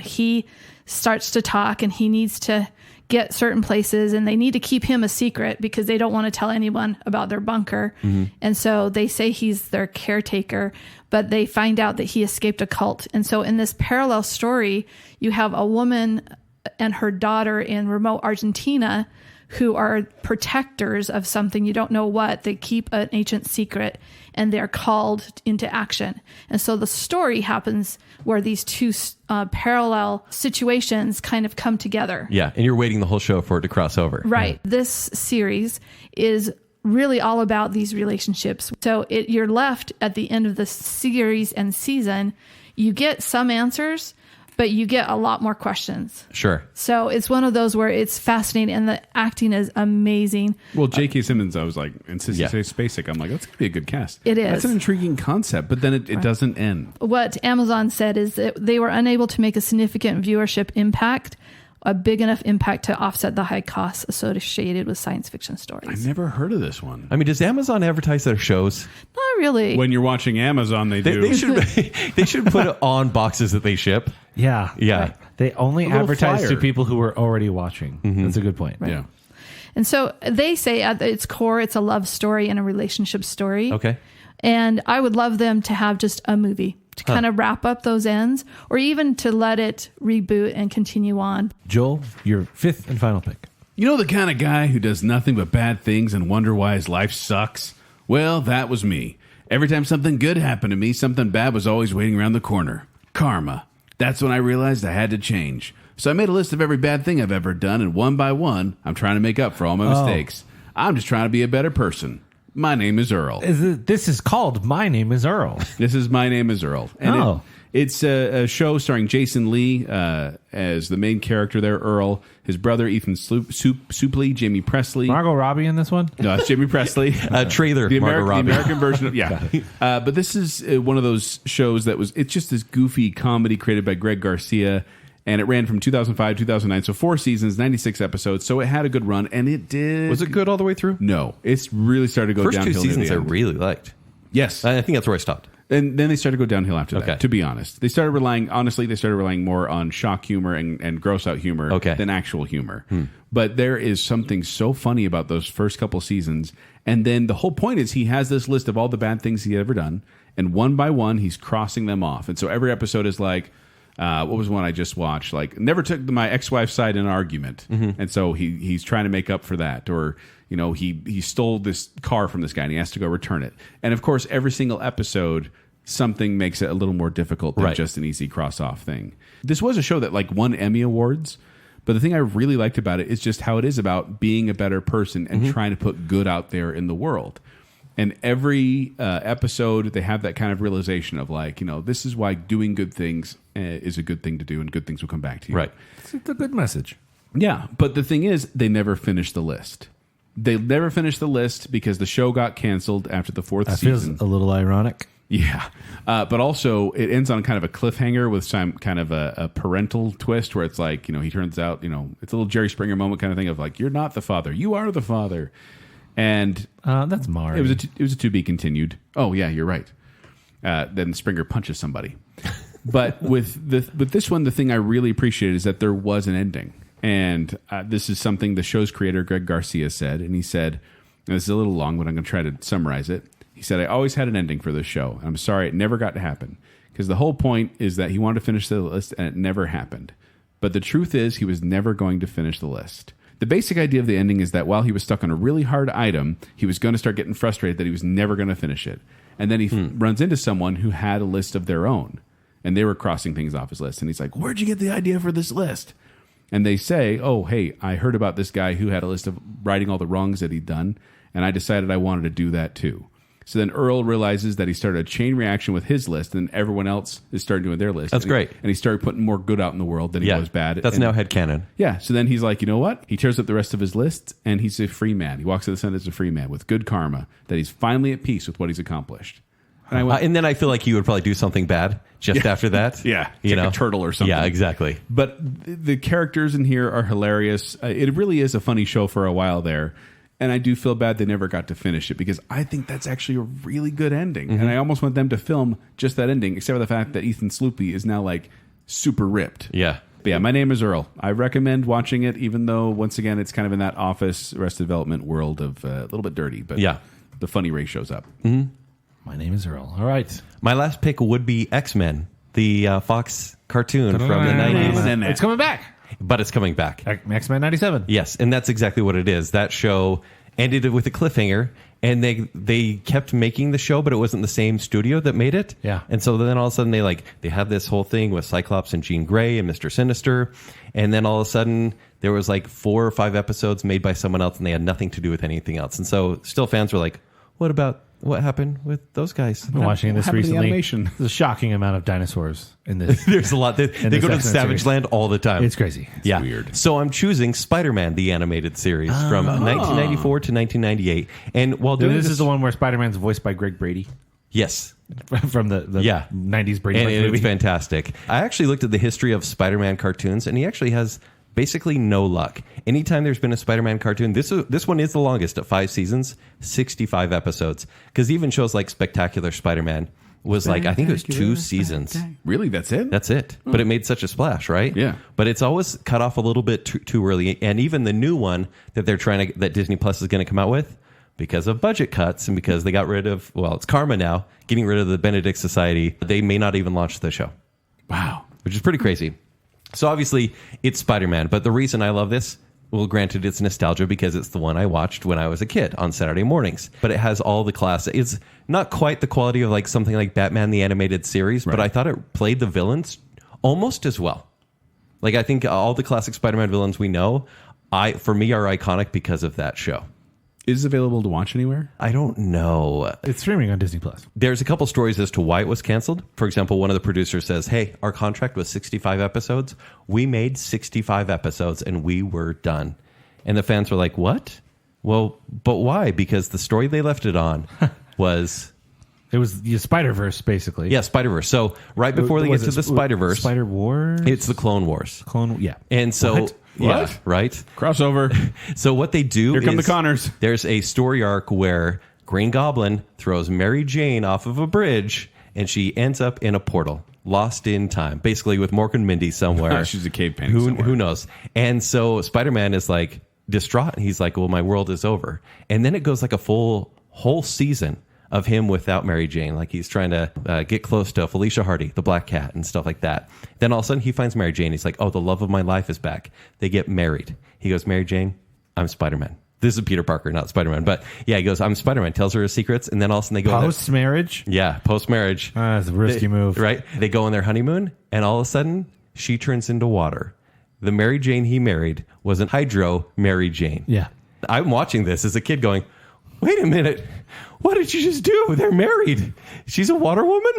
he starts to talk, and he needs to get certain places, and they need to keep him a secret because they don't want to tell anyone about their bunker. And so they say he's their caretaker, but they find out that he escaped a cult. And so in this parallel story, you have a woman and her daughter in remote Argentina who are protectors of something, you don't know what. They keep an ancient secret, and they're called into action. And so the story happens where these two parallel situations kind of come together. Yeah, and you're waiting the whole show for it to cross over. Right. This series is really all about these relationships. So you're left at the end of the series and season, you get some answers, but you get a lot more questions. Sure. So it's one of those where it's fascinating, and the acting is amazing. Well, J.K. Simmons, I was like, and Sissy Spacek, I'm like, that's going to be a good cast. It is. That's an intriguing concept, but then it doesn't end. What Amazon said is that they were unable to make a significant viewership impact, a big enough impact to offset the high costs associated with science fiction stories. I've never heard of this one. I mean, does Amazon advertise their shows? Not really. When you're watching Amazon, they do. They should put it on boxes that they ship. Yeah. Yeah. They only little advertise flyer. to people who are already watching. That's a good point. Yeah. And so they say at its core, it's a love story and a relationship story. Okay. And I would love them to have just a movie to kind of wrap up those ends, or even to let it reboot and continue on. Joel, your fifth and final pick. You know the kind of guy who does nothing but bad things and wonder why his life sucks? Well, that was me. Every time something good happened to me, something bad was always waiting around the corner. Karma. That's when I realized I had to change. So I made a list of every bad thing I've ever done, and one by one, I'm trying to make up for all my mistakes. I'm just trying to be a better person. My name is Earl. This is called My Name is Earl. This is My Name is Earl. And it's a show starring Jason Lee as the main character there, Earl. His brother, Ethan Suplee, Jamie Presley. Margot Robbie in this one? No, it's Jamie Presley. Trailer, the Margot Robbie. The American version of, yeah. But this is one of those shows it's just this goofy comedy created by Greg Garcia. And it ran from 2005 2009, so 4 seasons, 96 episodes. So it had a good run, and it did. Was it good all the way through? No, it's really started to go First downhill. 2 seasons I near the end. really liked. Yes, I think that's where I stopped. and then they started to go downhill after that. Okay. To be honest, they started relying more on shock humor and gross out humor than actual humor. But there is something so funny about those first couple seasons, and then the whole point is he has this list of all the bad things he had ever done, and one by one he's crossing them off. And so every episode is like. What was one I just watched? Like, never took my ex-wife's side in an argument, and so he's trying to make up for that. Or he stole this car from this guy and he has to go return it. And of course, every single episode, something makes it a little more difficult than just an easy cross-off thing. This was a show that won Emmy Awards, but the thing I really liked about it is just how it is about being a better person and trying to put good out there in the world. And every episode, they have that kind of realization of this is why doing good things is a good thing to do, and good things will come back to you. Right. It's a good message. Yeah, but the thing is, they never finished the list. They never finished the list because the show got canceled after the 4th season. Feels a little ironic. Yeah, but also it ends on kind of a cliffhanger with some kind of a parental twist where it's he turns out, it's a little Jerry Springer moment kind of thing of you're not the father, you are the father. And that's Mari. It was a to be continued. Oh yeah, you're right. Then Springer punches somebody. But with this one, the thing I really appreciated is that there was an ending, and this is something the show's creator Greg Garcia said, and he said, and this is a little long, but I'm going to try to summarize it. He said, "I always had an ending for this show, and I'm sorry it never got to happen because the whole point is that he wanted to finish the list, and it never happened. But the truth is, he was never going to finish the list." The basic idea of the ending is that while he was stuck on a really hard item, he was going to start getting frustrated that he was never going to finish it. And then he runs into someone who had a list of their own, and they were crossing things off his list. And he's like, "Where'd you get the idea for this list?" And they say, "Oh, hey, I heard about this guy who had a list of writing all the wrongs that he'd done, and I decided I wanted to do that too." So then Earl realizes that he started a chain reaction with his list, and everyone else is starting doing their list. That's great. And he started putting more good out in the world than he was bad. That's now headcanon. Yeah. So then he's like, you know what? He tears up the rest of his list, and he's a free man. He walks to the sun as a free man with good karma, that he's finally at peace with what he's accomplished. And I went, And then I feel like you would probably do something bad just after that. Yeah. You like know? a turtle or something. Yeah, exactly. But the characters in here are hilarious. It really is a funny show for a while there. And I do feel bad they never got to finish it because I think that's actually a really good ending. And I almost want them to film just that ending, except for the fact that Ethan Suplee is now super ripped. Yeah. But yeah, My Name is Earl. I recommend watching it, even though, once again, it's kind of in that Office, Arrested Development world of a little bit dirty. But Yeah. the funny Ray shows up. My Name is Earl. All right. My last pick would be X-Men, the Fox cartoon from the 90s. It's coming back. But it's coming back. X-Men 97. Yes, and that's exactly what it is. That show ended with a cliffhanger, and they kept making the show, but it wasn't the same studio that made it. Yeah. And so then all of a sudden they had this whole thing with Cyclops and Jean Grey and Mr. Sinister, and then all of a sudden there was like 4 or 5 episodes made by someone else, and they had nothing to do with anything else. And so still fans were like, what happened with those guys? I've been watching this happened to the recently. animation? There's a shocking amount of dinosaurs in this. There's a lot. They this go to the X-Men Savage series. Land all the time. It's crazy. Yeah. weird. So I'm choosing Spider-Man, the animated series from 1994 to 1998. And while doing This is the one where Spider-Man's voiced by Greg Brady yes. from the Yeah. 90s Brady And Bunch it's movie. fantastic. I actually looked at the history of Spider-Man cartoons, and he actually has basically no luck. Anytime there's been a Spider-Man cartoon, this one is the longest at 5 seasons, 65 episodes. Because even shows like Spectacular Spider-Man was like, I think it was 2 seasons. Really? That's it? That's it. But it made such a splash, right? Yeah. But it's always cut off a little bit too early. And even the new one that that Disney Plus is going to come out with, because of budget cuts and because they got rid of, well, it's karma now, getting rid of the Benedict Society, they may not even launch the show. Wow. Which is pretty crazy. So obviously it's Spider-Man, but the reason I love this, well, granted, it's nostalgia because it's the one I watched when I was a kid on Saturday mornings. But it has all the classics. It's not quite the quality of like something like Batman the Animated Series, but I thought it played the villains almost as well. Like I think all the classic Spider-Man villains we know, for me, are iconic because of that show. Is it available to watch anywhere? I don't know. It's streaming on Disney Plus. There's a couple stories as to why it was canceled. For example, one of the producers says, hey, our contract was 65 episodes. We made 65 episodes and we were done. And the fans were like, what? Well, but why? Because the story they left it on was... It was the Spider-Verse, basically. Yeah, Spider-Verse. So right before they get to the Spider-Verse... Spider-Wars? It's the Clone Wars. Yeah. And so... What? Yeah, What? right? Crossover. So what they do Here come is the Connors. There's a story arc where Green Goblin throws Mary Jane off of a bridge and she ends up in a portal, lost in time, basically with Mork and Mindy somewhere. She's a cave painting somewhere. Who knows? And so Spider-Man is like distraught. And he's like, well, my world is over. And then it goes like a whole season of him without Mary Jane. Like he's trying to get close to Felicia Hardy, the Black Cat, and stuff like that. Then all of a sudden he finds Mary Jane. He's like, oh, the love of my life is back. They get married. He goes, Mary Jane, I'm Spider-Man. This is Peter Parker, not Spider-Man. But yeah, he goes, I'm Spider-Man. Tells her his secrets. And then all of a sudden they go... Post-marriage? Yeah, post-marriage. That's a risky move. Right? They go on their honeymoon, and all of a sudden she turns into water. The Mary Jane he married was an Hydro Mary Jane. Yeah. I'm watching this as a kid going, wait a minute. What did you just do? They're married. She's a water woman?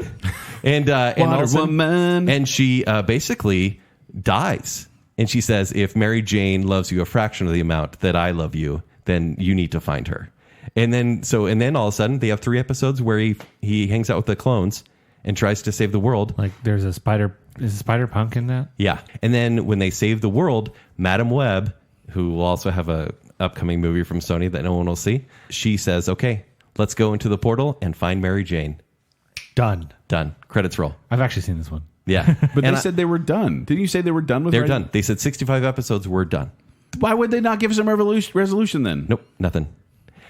And all of a sudden- woman. And she basically dies. And she says, if Mary Jane loves you a fraction of the amount that I love you, then you need to find her. And then all of a sudden they have 3 episodes where he hangs out with the clones and tries to save the world. Like there's a spider... Is a spider punk in that? Yeah. And then when they save the world, Madam Web, who will also have a upcoming movie from Sony that no one will see, she says, okay, let's go into the portal and find Mary Jane. Done. Credits roll. I've actually seen this one. Yeah. But they said they were done. Didn't you say they were done with they're writing? done. They said 65 episodes were done. Why would they not give us some resolution then? Nope, nothing.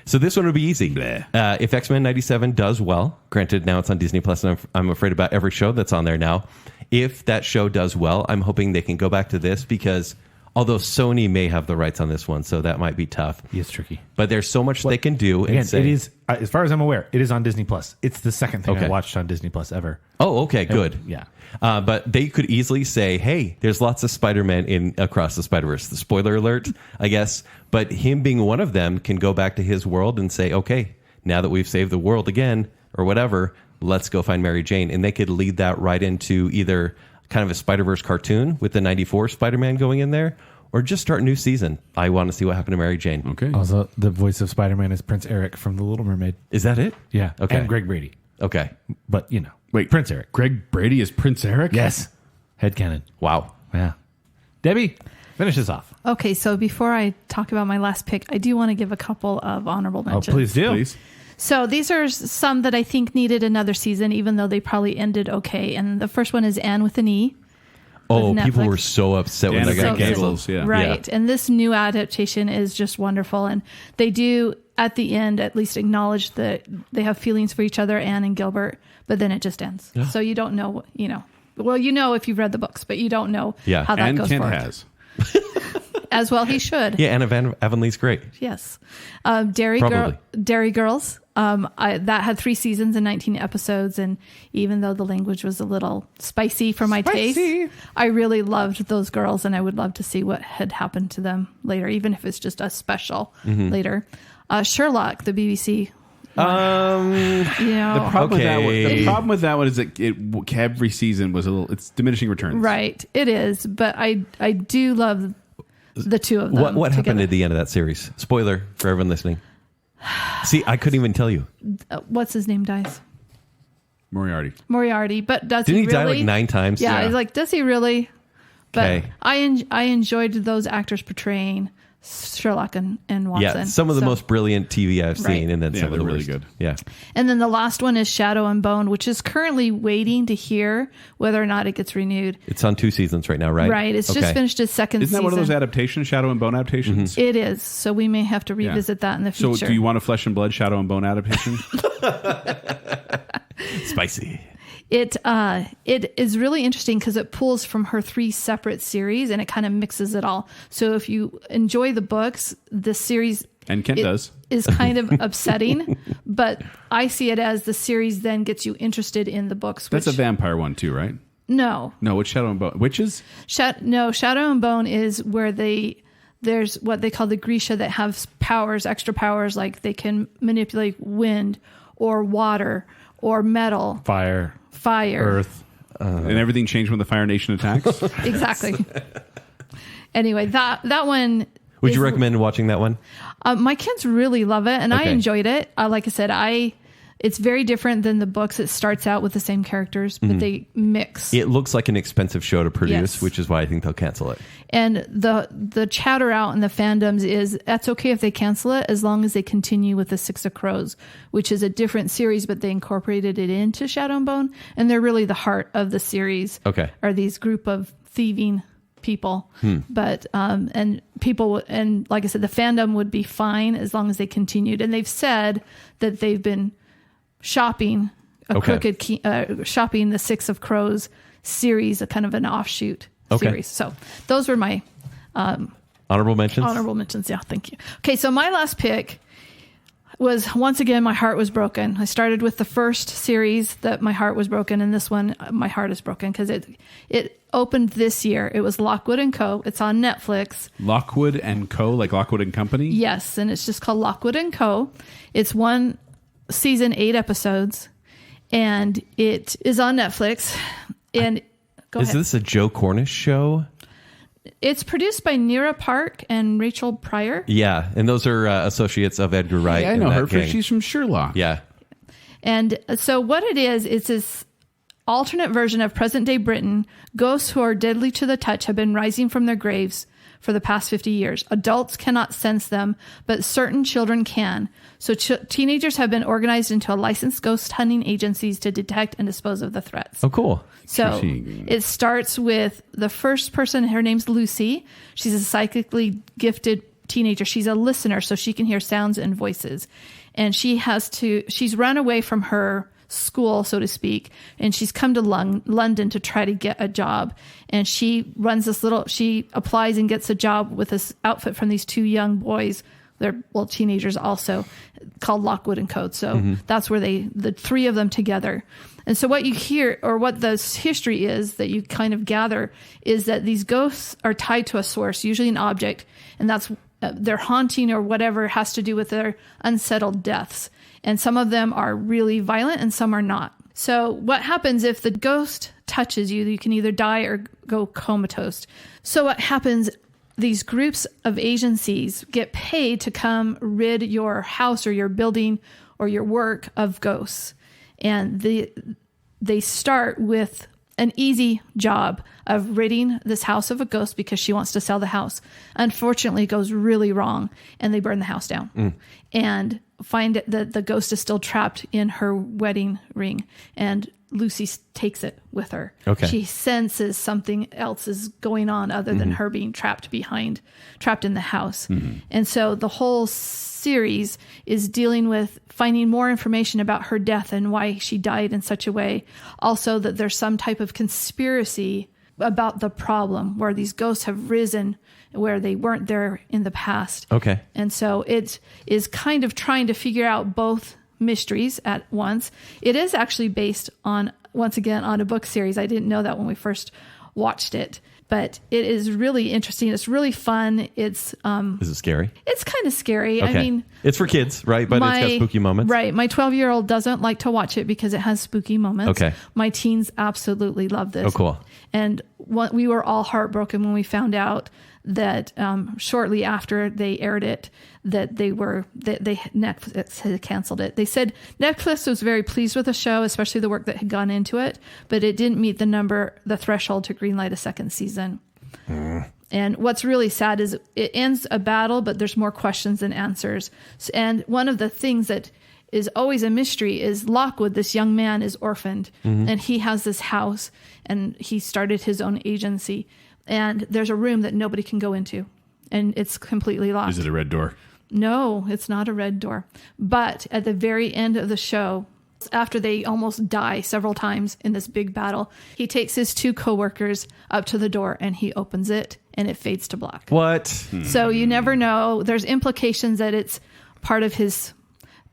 So this one would be easy. If X-Men 97 does well, granted now it's on Disney Plus, and I'm afraid about every show that's on there now. If that show does well, I'm hoping they can go back to this because although Sony may have the rights on this one, so that might be tough. It's tricky. But there's so much they can do. Again, And say, it is, as far as I'm aware, it is on Disney Plus. It's the second thing Okay. I watched on Disney Plus ever. oh, okay, good. Yeah. But they could easily say, hey, there's lots of Spider-Man in Across the Spider-Verse. The spoiler alert, I guess. But him being one of them can go back to his world and say, okay, now that we've saved the world again or whatever, let's go find Mary Jane. And they could lead that right into either kind of a Spider-Verse cartoon with the 94 Spider-Man going in there, or just start a new season. I want to see what happened to Mary Jane. Okay. Also, the voice of Spider-Man is Prince Eric from The Little Mermaid. Is that it? Yeah. Okay. And Greg Brady. Okay. But, Wait. Prince Eric. Greg Brady is Prince Eric? Yes. Headcanon. Wow. Yeah. Debbie, finish this off. Okay, so before I talk about my last pick, I do want to give a couple of honorable mentions. Oh, please do. Please. So these are some that I think needed another season, even though they probably ended okay. And the first one is Anne with an E. Oh, with people Netflix. were so upset when Anna they got Faris canceled. Gables, yeah. Right. And this new adaptation is just wonderful. And they do, at the end, at least acknowledge that they have feelings for each other, Anne and Gilbert, but then it just ends. So you don't know, well, if you've read the books, but you don't know Yeah. how that And goes Kent forward. has. As well he should. Yeah, Anna Avonlea's great. Yes. Dairy Girls. That had 3 seasons and 19 episodes. And even though the language was a little spicy for my taste, I really loved those girls. And I would love to see what had happened to them later, even if it's just a special later. Sherlock, the BBC. The problem with that one is that every season was it's diminishing returns. Right. It is. But I do love the two of them. What happened together. at the end of that series? Spoiler for everyone listening. See, I couldn't even tell you. What's his name dies? Moriarty. But does Didn't he really? die like 9 times? Yeah, I was like, does he really? But Okay. I enjoyed those actors portraying Sherlock and Watson. Yeah, some of the So- most brilliant TV I've seen, Right. and then Yeah, some of they're the really worst. good. Yeah. And then the last one is Shadow and Bone, which is currently waiting to hear whether or not it gets renewed. It's on 2 seasons right now, right? Right. It's just finished its second Isn't season. that one of those adaptations, Shadow and Bone adaptations? It is. So we may have to revisit that in the future. So do you want a Flesh and Blood Shadow and Bone adaptation? Spicy. It is really interesting because it pulls from her 3 separate series and it kind of mixes it all. So if you enjoy the books, the series And Kent does. is kind of upsetting, but I see it as the series then gets you interested in the books. That's a which, vampire one too, right? no, No, it's Shadow and Bone. Witches? Shadow and Bone is where there's what they call the Grisha that have powers, extra powers, like they can manipulate wind or water or metal, Fire, fire, earth. And everything changed when the Fire Nation attacks? Exactly. Anyway, that one. Would you recommend watching that one? My kids really love it, and I Okay. enjoyed it. Like I said, it's very different than the books. It starts out with the same characters, but they mix. It looks like an expensive show to produce, Yes. which is why I think they'll cancel it. And the chatter out in the fandoms is that's okay if they cancel it as long as they continue with the Six of Crows, which is a different series, but they incorporated it into Shadow and Bone, and they're really the heart of the series. Okay. Are these group of thieving people, but and people, and like I said, the fandom would be fine as long as they continued, and they've said that they've been shopping shopping the Six of Crows series, a kind of an offshoot series. So those were my Honorable mentions? honorable mentions. Yeah, thank you. Okay, so my last pick was, once again, my heart was broken. I started with the first series that my heart was broken, and this one, my heart is broken because it opened this year. It was Lockwood & Co. It's on Netflix. Lockwood and Co., like Lockwood and Company? Yes, and it's just called Lockwood & Co. It's 1 season, 8 episodes, and it is on Netflix. And go Is ahead. this a Joe Cornish show? It's produced by Nira Park and Rachel Pryor. Yeah, and those are associates of Edgar Wright. Yeah, I and know that her. gang. She's from Sherlock. Yeah. And so what it is, it's this alternate version of present-day Britain. Ghosts who are deadly to the touch have been rising from their graves for the past 50 years. Adults cannot sense them, but certain children can. So teenagers have been organized into licensed ghost hunting agencies to detect and dispose of the threats. Oh, cool. So Intriguing. it starts with the first person. Her name's Lucy. She's a psychically gifted teenager. She's a listener, so she can hear sounds and voices. And she's run away from her school, so to speak, and she's come to London to try to get a job. And she applies and gets a job with this outfit from these 2 young boys. They're teenagers also, called Lockwood & Co. So that's where the 3 of them together. And so what you hear, or what the history is that you kind of gather, is that these ghosts are tied to a source, usually an object, and that's their haunting or whatever has to do with their unsettled deaths. And some of them are really violent and some are not. So what happens if the ghost touches you? You can either die or go comatose. So what happens, these groups of agencies get paid to come rid your house or your building or your work of ghosts. And they start with an easy job of ridding this house of a ghost because she wants to sell the house. Unfortunately, it goes really wrong and they burn the house down. And find that the ghost is still trapped in her wedding ring, and Lucy takes it with her. Okay. She senses something else is going on other than her being trapped in the house. And so the whole series is dealing with finding more information about her death and why she died in such a way. Also, that there's some type of conspiracy about the problem where these ghosts have risen where they weren't there in the past. Okay. And so it is kind of trying to figure out both mysteries at once. It is actually based on, once again, on a book series. I didn't know that when we first watched it, but it is really interesting. It's really fun. It's Is it scary? it's kind of scary. Okay. I mean, it's for kids, right? But it's got spooky moments. Right. My 12-year-old doesn't like to watch it because it has spooky moments. Okay. My teens absolutely love this. Oh, cool. And we were all heartbroken when we found out that shortly after they aired it, that Netflix had canceled it. They said Netflix was very pleased with the show, especially the work that had gone into it, but it didn't meet the threshold to greenlight a second season. And what's really sad is it ends a battle, but there's more questions than answers. And one of the things that is always a mystery is Lockwood, this young man, is orphaned, and he has this house, and he started his own agency. And there's a room that nobody can go into, and it's completely locked. Is it a red door? No, it's not a red door. But at the very end of the show, after they almost die several times in this big battle, he takes his 2 coworkers up to the door and he opens it and it fades to black. What? So you never know. There's implications that it's part of his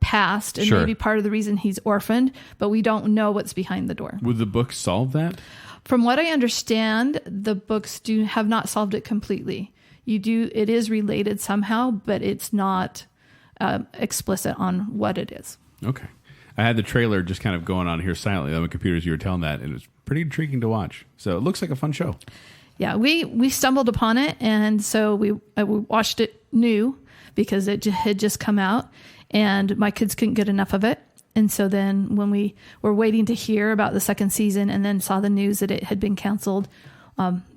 past and Sure. maybe part of the reason he's orphaned, but we don't know what's behind the door. Would the book solve that? From what I understand, the books have not solved it completely. It is related somehow, but it's not explicit on what it is. Okay. I had the trailer just kind of going on here silently on my computer as you were telling that, and it was pretty intriguing to watch. So it looks like a fun show. Yeah, we stumbled upon it, and so we watched it new because it had just come out, and my kids couldn't get enough of it. And so then when we were waiting to hear about the second season and then saw the news that it had been canceled,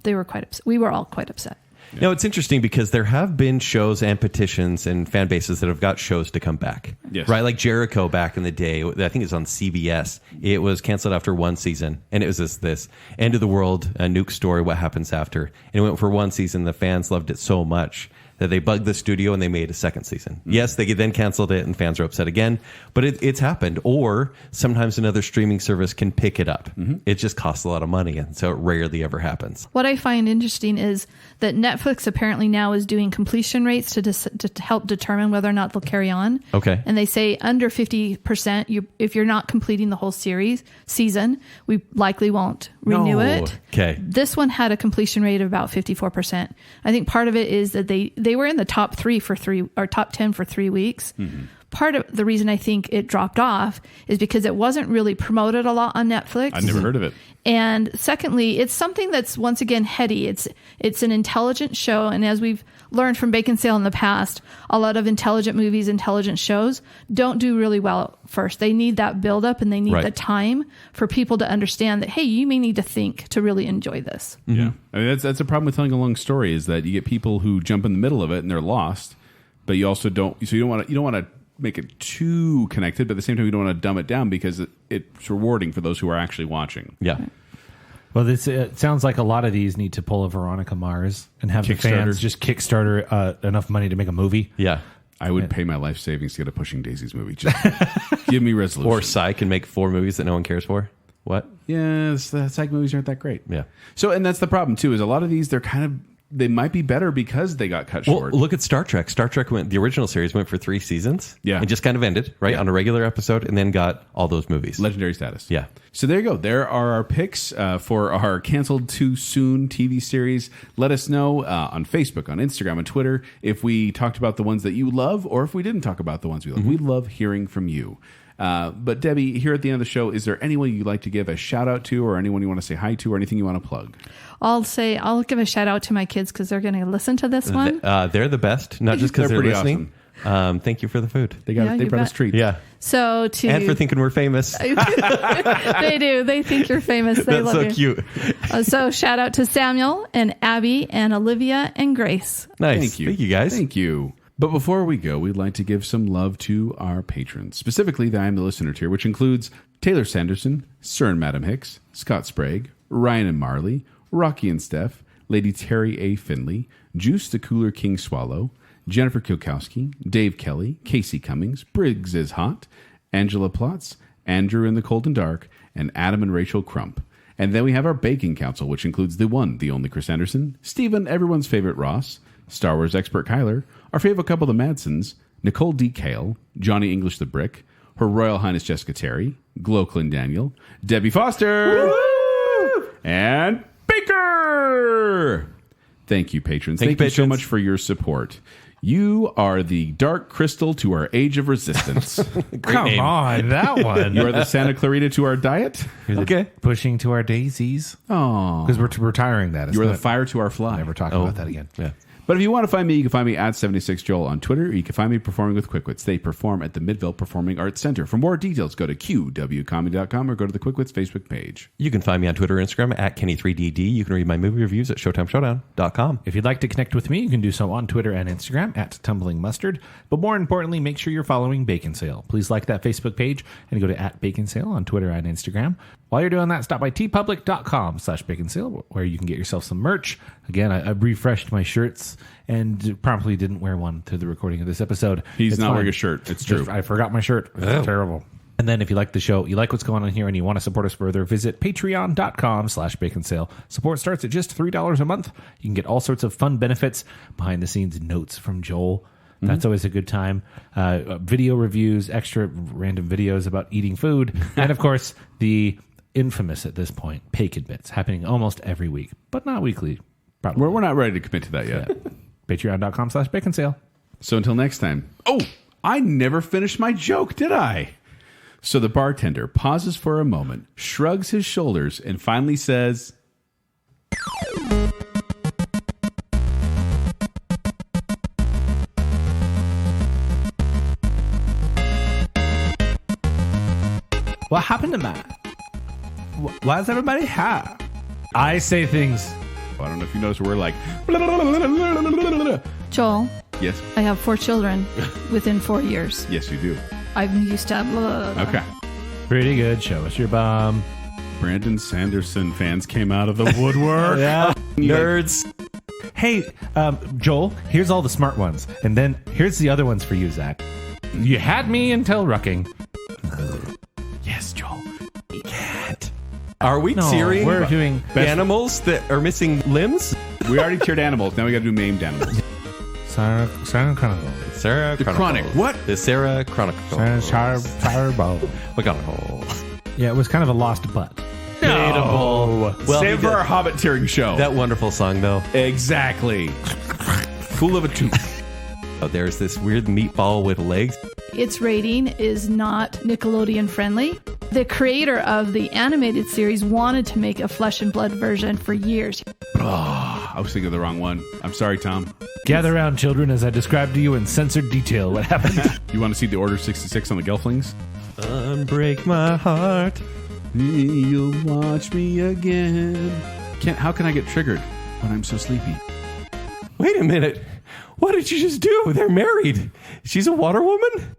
they were quite upset. We were all quite upset. Yeah. No, it's interesting because there have been shows and petitions and fan bases that have got shows to come back. Yes. Right? Like Jericho back in the day, I think it's on CBS. It was canceled after 1 season. And it was this end of the world nuke story, what happens after. And it went for 1 season. The fans loved it so much that they bugged the studio and they made a second season. Yes, they then canceled it and fans are upset again, but it's happened. Or sometimes another streaming service can pick it up. It just costs a lot of money, and so it rarely ever happens. What I find interesting is that Netflix apparently now is doing completion rates to help determine whether or not they'll carry on. Okay. And they say under 50%, if you're not completing the whole season, we likely won't renew it. Okay. This one had a completion rate of about 54%. I think part of it is that they were in the top 10 for 3 weeks. Part of the reason I think it dropped off is because it wasn't really promoted a lot on Netflix. I've never heard of it. And secondly, it's something that's once again heady. It's an intelligent show, and as we've learned from Baconsale in the past, a lot of intelligent movies, intelligent shows don't do really well at first. They need that build up and they need the time for people to understand that, hey, you may need to think to really enjoy this. Yeah. I mean, that's a problem with telling a long story, is that you get people who jump in the middle of it and they're lost, but you also don't want to make it too connected, but at the same time you don't want to dumb it down because it's rewarding for those who are actually watching. Yeah. Well, it sounds like a lot of these need to pull a Veronica Mars and have the Kickstarter. fans just Kickstarter enough money to make a movie. Yeah. I would pay my life savings to get a Pushing Daisies movie. Just give me resolution. Or Psy can make 4 movies that no one cares for. What? Yeah, the psych movies aren't that great. Yeah. So, and that's the problem too, is a lot of these, they might be better because they got cut Well, short. look at Star Trek. Star Trek the original series went for 3 seasons. Yeah. And just kind of ended, right, on a regular episode, and then got all those movies. Legendary status. Yeah. So there you go. There are our picks for our canceled too soon TV series. Let us know on Facebook, on Instagram, and Twitter if we talked about the ones that you love or if we didn't talk about the ones we love. We love hearing from you. But Debbie, here at the end of the show, is there anyone you'd like to give a shout out to, or anyone you want to say hi to, or anything you want to plug? I'll give a shout out to my kids because they're going to listen to this one. They're the best, not just because they're pretty listening. Thank you for the food. They Yeah, they you brought us bet. treats. Yeah. So And for thinking we're famous. they do. They think you're famous. They That's love so you. cute. So shout out to Samuel and Abby and Olivia and Grace. Nice. Thank you. Thank you, guys. Thank you. But before we go, we'd like to give some love to our patrons, specifically the I Am the Listener tier, which includes Taylor Sanderson, Sir and Madam Hicks, Scott Sprague, Ryan and Marley, Rocky and Steph, Lady Terry A. Finley, Juice the Cooler King Swallow, Jennifer Kilkowski, Dave Kelly, Casey Cummings, Briggs is Hot, Angela Plotz, Andrew in the Cold and Dark, and Adam and Rachel Crump. And then we have our Baking Council, which includes the one, the only Chris Anderson, Stephen, everyone's favorite Ross, Star Wars expert Kyler, our favorite couple, the Madsons, Nicole D. Kale, Johnny English the Brick, Her Royal Highness Jessica Terry, Gloclin Daniel, Debbie Foster, woo! And Baker. Thank you, patrons. Thank you so much for your support. You are the dark crystal to our age of resistance. Come on, that one. You are the Santa Clarita to our diet. Okay. Pushing to our daisies. Oh, Because we're retiring that. you are the fire to our fly. Never talk about that again. Yeah. But if you want to find me, you can find me at 76Joel on Twitter, or you can find me performing with Quickwits. They perform at the Midville Performing Arts Center. For more details, go to qwcomedy.com or go to the Quickwits Facebook page. You can find me on Twitter and Instagram at Kenny3DD. You can read my movie reviews at ShowtimeShowdown.com. If you'd like to connect with me, you can do so on Twitter and Instagram at Tumbling Mustard. But more importantly, make sure you're following Baconsale. Please like that Facebook page and go to at Baconsale on Twitter and Instagram. While you're doing that, stop by tpublic.com/Baconsale, where you can get yourself some merch. Again, I refreshed my shirts and promptly didn't wear one to the recording of this episode. He's It's not fine. wearing a shirt. It's true. I forgot my shirt. It's terrible. And then if you like the show, you like what's going on here, and you want to support us further, visit patreon.com/Baconsale. Support starts at just $3 a month. You can get all sorts of fun benefits, behind-the-scenes notes from Joel. That's always a good time. Video reviews, extra random videos about eating food. And, of course, the infamous at this point, Bacon Bits, happening almost every week, but not weekly. Probably. We're not ready to commit to that yet. Patreon.com/Baconsale. So until next time. Oh, I never finished my joke, did I? So the bartender pauses for a moment, shrugs his shoulders, and finally says, What happened to Matt? Why is everybody here? I say things. I don't know if you notice, we're like, Joel, yes, I have 4 children within 4 years. yes, you do. I'm used to blah. Okay. Pretty good. Show us your bum. Brandon Sanderson fans came out of the woodwork. Yeah. Nerds. Hey, Joel, here's all the smart ones. And then here's the other ones for you, Zach. You had me until rucking. Yes, Joel. Are we No, tearing we're doing animals that are missing limbs? We already tiered animals. Now we got to do maimed animals. Sarah Chronicles. Sarah The Chronicles. Chronic. What? The Sarah Chronicles. McGonagall. Yeah, it was kind of a lost butt. Well, Save he for did- our Hobbit tearing show. That wonderful song, though. Exactly. Fool of a tooth. Oh, there's this weird meatball with legs. Its rating is not Nickelodeon friendly. The creator of the animated series wanted to make a flesh and blood version for years. I was thinking of the wrong one. I'm sorry, Tom. Gather round, children, as I described to you in censored detail what happened. You want to see the Order 66 on the Gelflings? Unbreak my heart. You'll watch me again. How can I get triggered when I'm so sleepy? Wait a minute. What did you just do? They're married. She's a water woman?